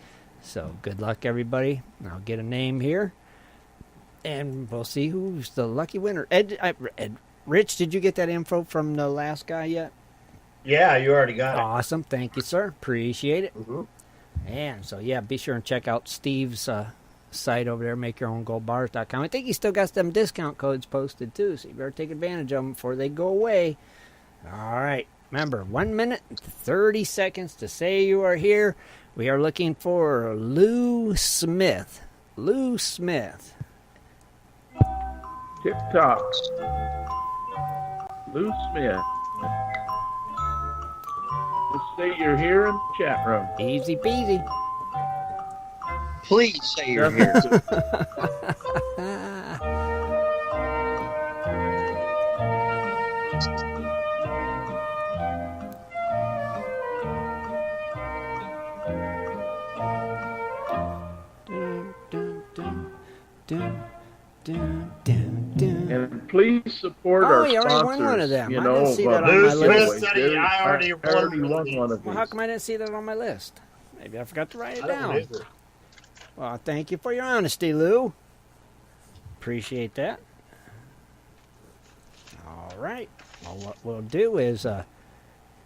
So good luck, everybody. I'll get a name here. And we'll see who's the lucky winner. Rich, did you get that info from the last guy yet? Yeah, you already got it. Awesome. Thank you, sir. Appreciate it. Mm-hmm. And so, yeah, be sure and check out Steve's site over there, MakeYourOwnGoldBars.com. I think he still got some discount codes posted, too, so you better take advantage of them before they go away. All right. Remember, 1 minute, 30 seconds to say you are here. We are looking for Lou Smith. Lou Smith. TikTok. Lou Smith. Just say you're here in the chat room. Easy peasy. Please say you're here. please support our you already sponsors. won one of them. You I know, didn't see that on Lou my list. Smith said I already won one of these. Well, how come I didn't see that on my list? Maybe I forgot to write it I don't down. either. Well, thank you for your honesty, Lou. Appreciate that. All right. Well, what we'll do is...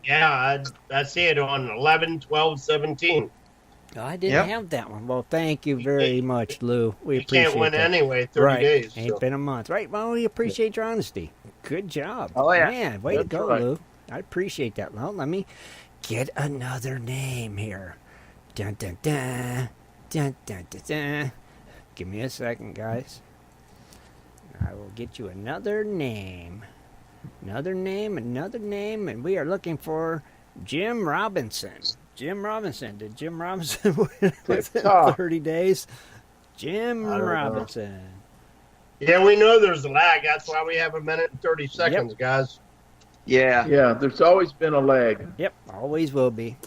Yeah, I see it on 11, 12, 17. I didn't have that one. Well, thank you very much, Lou. We You appreciate can't win that. anyway, 30 right. days. Ain't so. been a month. Right. Well, we appreciate your honesty. Good job. Oh, yeah. Man, way to That's go, right. Lou. I appreciate that. Well, let me get another name here. Dun, dun, dun. Dun, dun, dun, dun. Give me a second, guys. I will get you another name. Another name, and we are looking for Jim Robinson. Jim Robinson. Did Jim Robinson win within 30 days? Jim Robinson. Yeah, we know there's a lag. That's why we have a minute and 30 seconds, guys. Yeah. Yeah, there's always been a lag. Yep, always will be.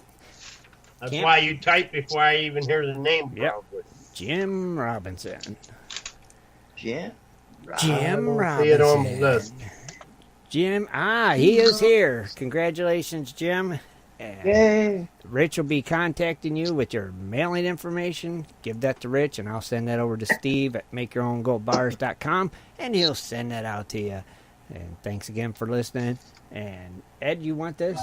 That's why you type before I even hear the name, probably. Jim Robinson. Jim Robinson. See it on the list. Jim, he is here. Congratulations, Jim. And Yay. Rich will be contacting you with your mailing information. Give that to Rich, and I'll send that over to Steve at makeyourowngoldbars.com, and he'll send that out to you. And thanks again for listening. And Ed, you want this?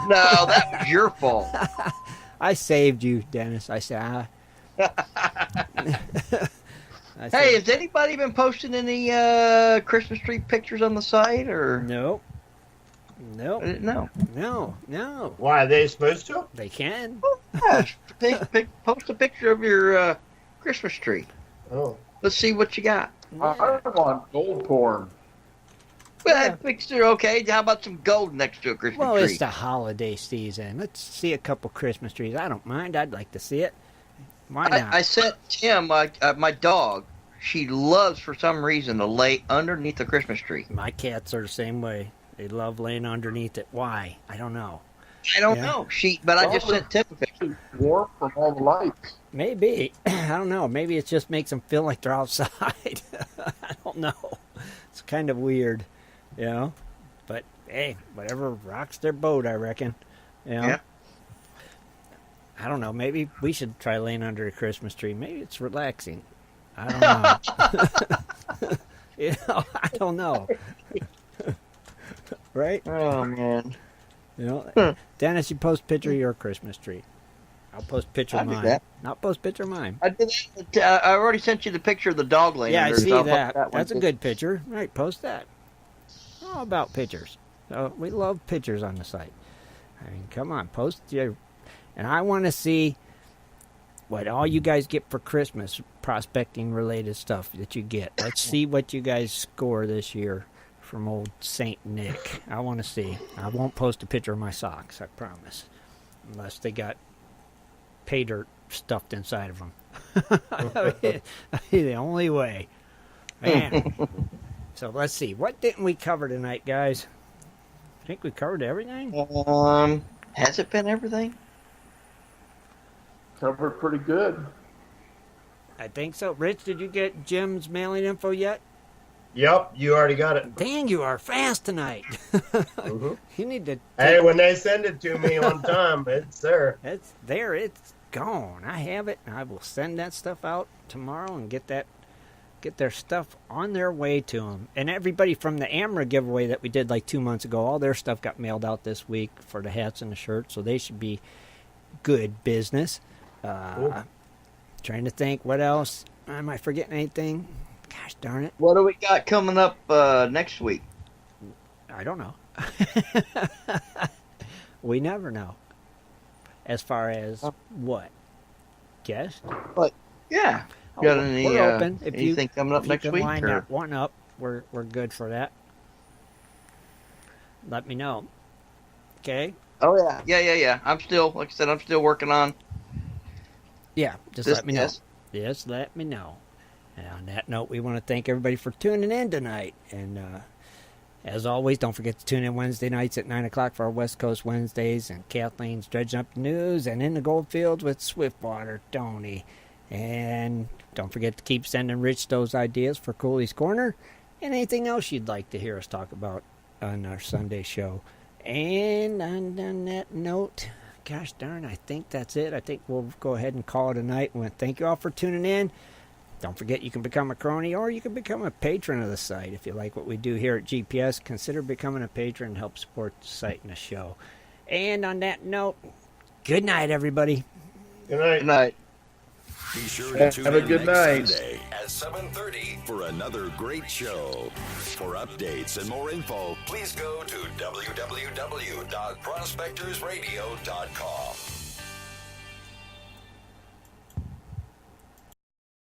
No, that was your fault. I saved you, Dennis. I said, Hey, has anybody been posting any Christmas tree pictures on the site, or? Nope. I didn't know. No. Why, are they supposed to? They can. Yeah, post a picture of your Christmas tree. Oh. Let's see what you got. I want gold porn. Well, that picture, okay. How about some gold next to a Christmas Well, tree? it's the holiday season. Let's see a couple Christmas trees. I don't mind. I'd like to see it. Why not? I sent Tim, my dog, she loves, for some reason, to lay underneath the Christmas tree. My cats are the same way. They love laying underneath it. Why? I don't know. I don't know. I just sent Tim a picture. Warm from all the lights. Maybe. I don't know. Maybe it just makes them feel like they're outside. I don't know. It's kind of weird, you know? But, hey, whatever rocks their boat, I reckon. You know? Yeah. I don't know. Maybe we should try laying under a Christmas tree. Maybe it's relaxing. I don't know. You know, I don't know. Right? Oh, man. You know, Dennis, you post a picture of your Christmas tree. I'll post a picture of I did mine. that. I'll post a picture of mine. I did that. I already sent you the picture of the dog laying Yeah, I under. see I'll that. post one That's a too. good picture. Right, post that. All about pictures. So we love pictures on the site. I mean, come on, post your... And I want to see what all you guys get for Christmas, prospecting-related stuff that you get. Let's see what you guys score this year from old Saint Nick. I want to see. I won't post a picture of my socks, I promise. Unless they got pay dirt stuffed inside of them. That'd be the only way. Man. So let's see. What didn't we cover tonight, guys? I think we covered everything. Has it been everything? Covered pretty good. I think so. Rich, did you get Jim's mailing info yet? Yep, you already got it. Dang, you are fast tonight. Mm-hmm. You need to... Hey, when they send it to me on time, it's there. It's there. It's gone. I have it. I will send that stuff out tomorrow and get their stuff on their way to them. And everybody from the AMRA giveaway that we did like 2 months ago, all their stuff got mailed out this week for the hats and the shirts, so they should be good business. Cool. Trying to think, what else? Am I forgetting anything? Gosh darn it. What do we got coming up next week? I don't know. We never know. As far as what? Guess? But yeah. Got any we're open. If anything coming up if next you can week? line or- that one up, we're good for that. Let me know. Okay? Oh yeah. I'm still, like I said, I'm still working on. Yeah, just This- let me know. yes. Just let me know. And on that note, we want to thank everybody for tuning in tonight. And as always, don't forget to tune in Wednesday nights at 9 o'clock for our West Coast Wednesdays. And Kathleen's Dredging Up the News and In the Goldfields with Swiftwater Tony. And don't forget to keep sending Rich those ideas for Cooley's Corner and anything else you'd like to hear us talk about on our Sunday show. And on that note, gosh darn, I think that's it. I think we'll go ahead and call it a night. We want to thank you all for tuning in. Don't forget you can become a crony or you can become a patron of the site. If you like what we do here at GPS, consider becoming a patron and help support the site and the show. And on that note, good night, everybody. Good night. Good night. Be sure to tune Have a in good next night. Sunday at 7:30 for another great show. For updates and more info, please go to www.prospectorsradio.com.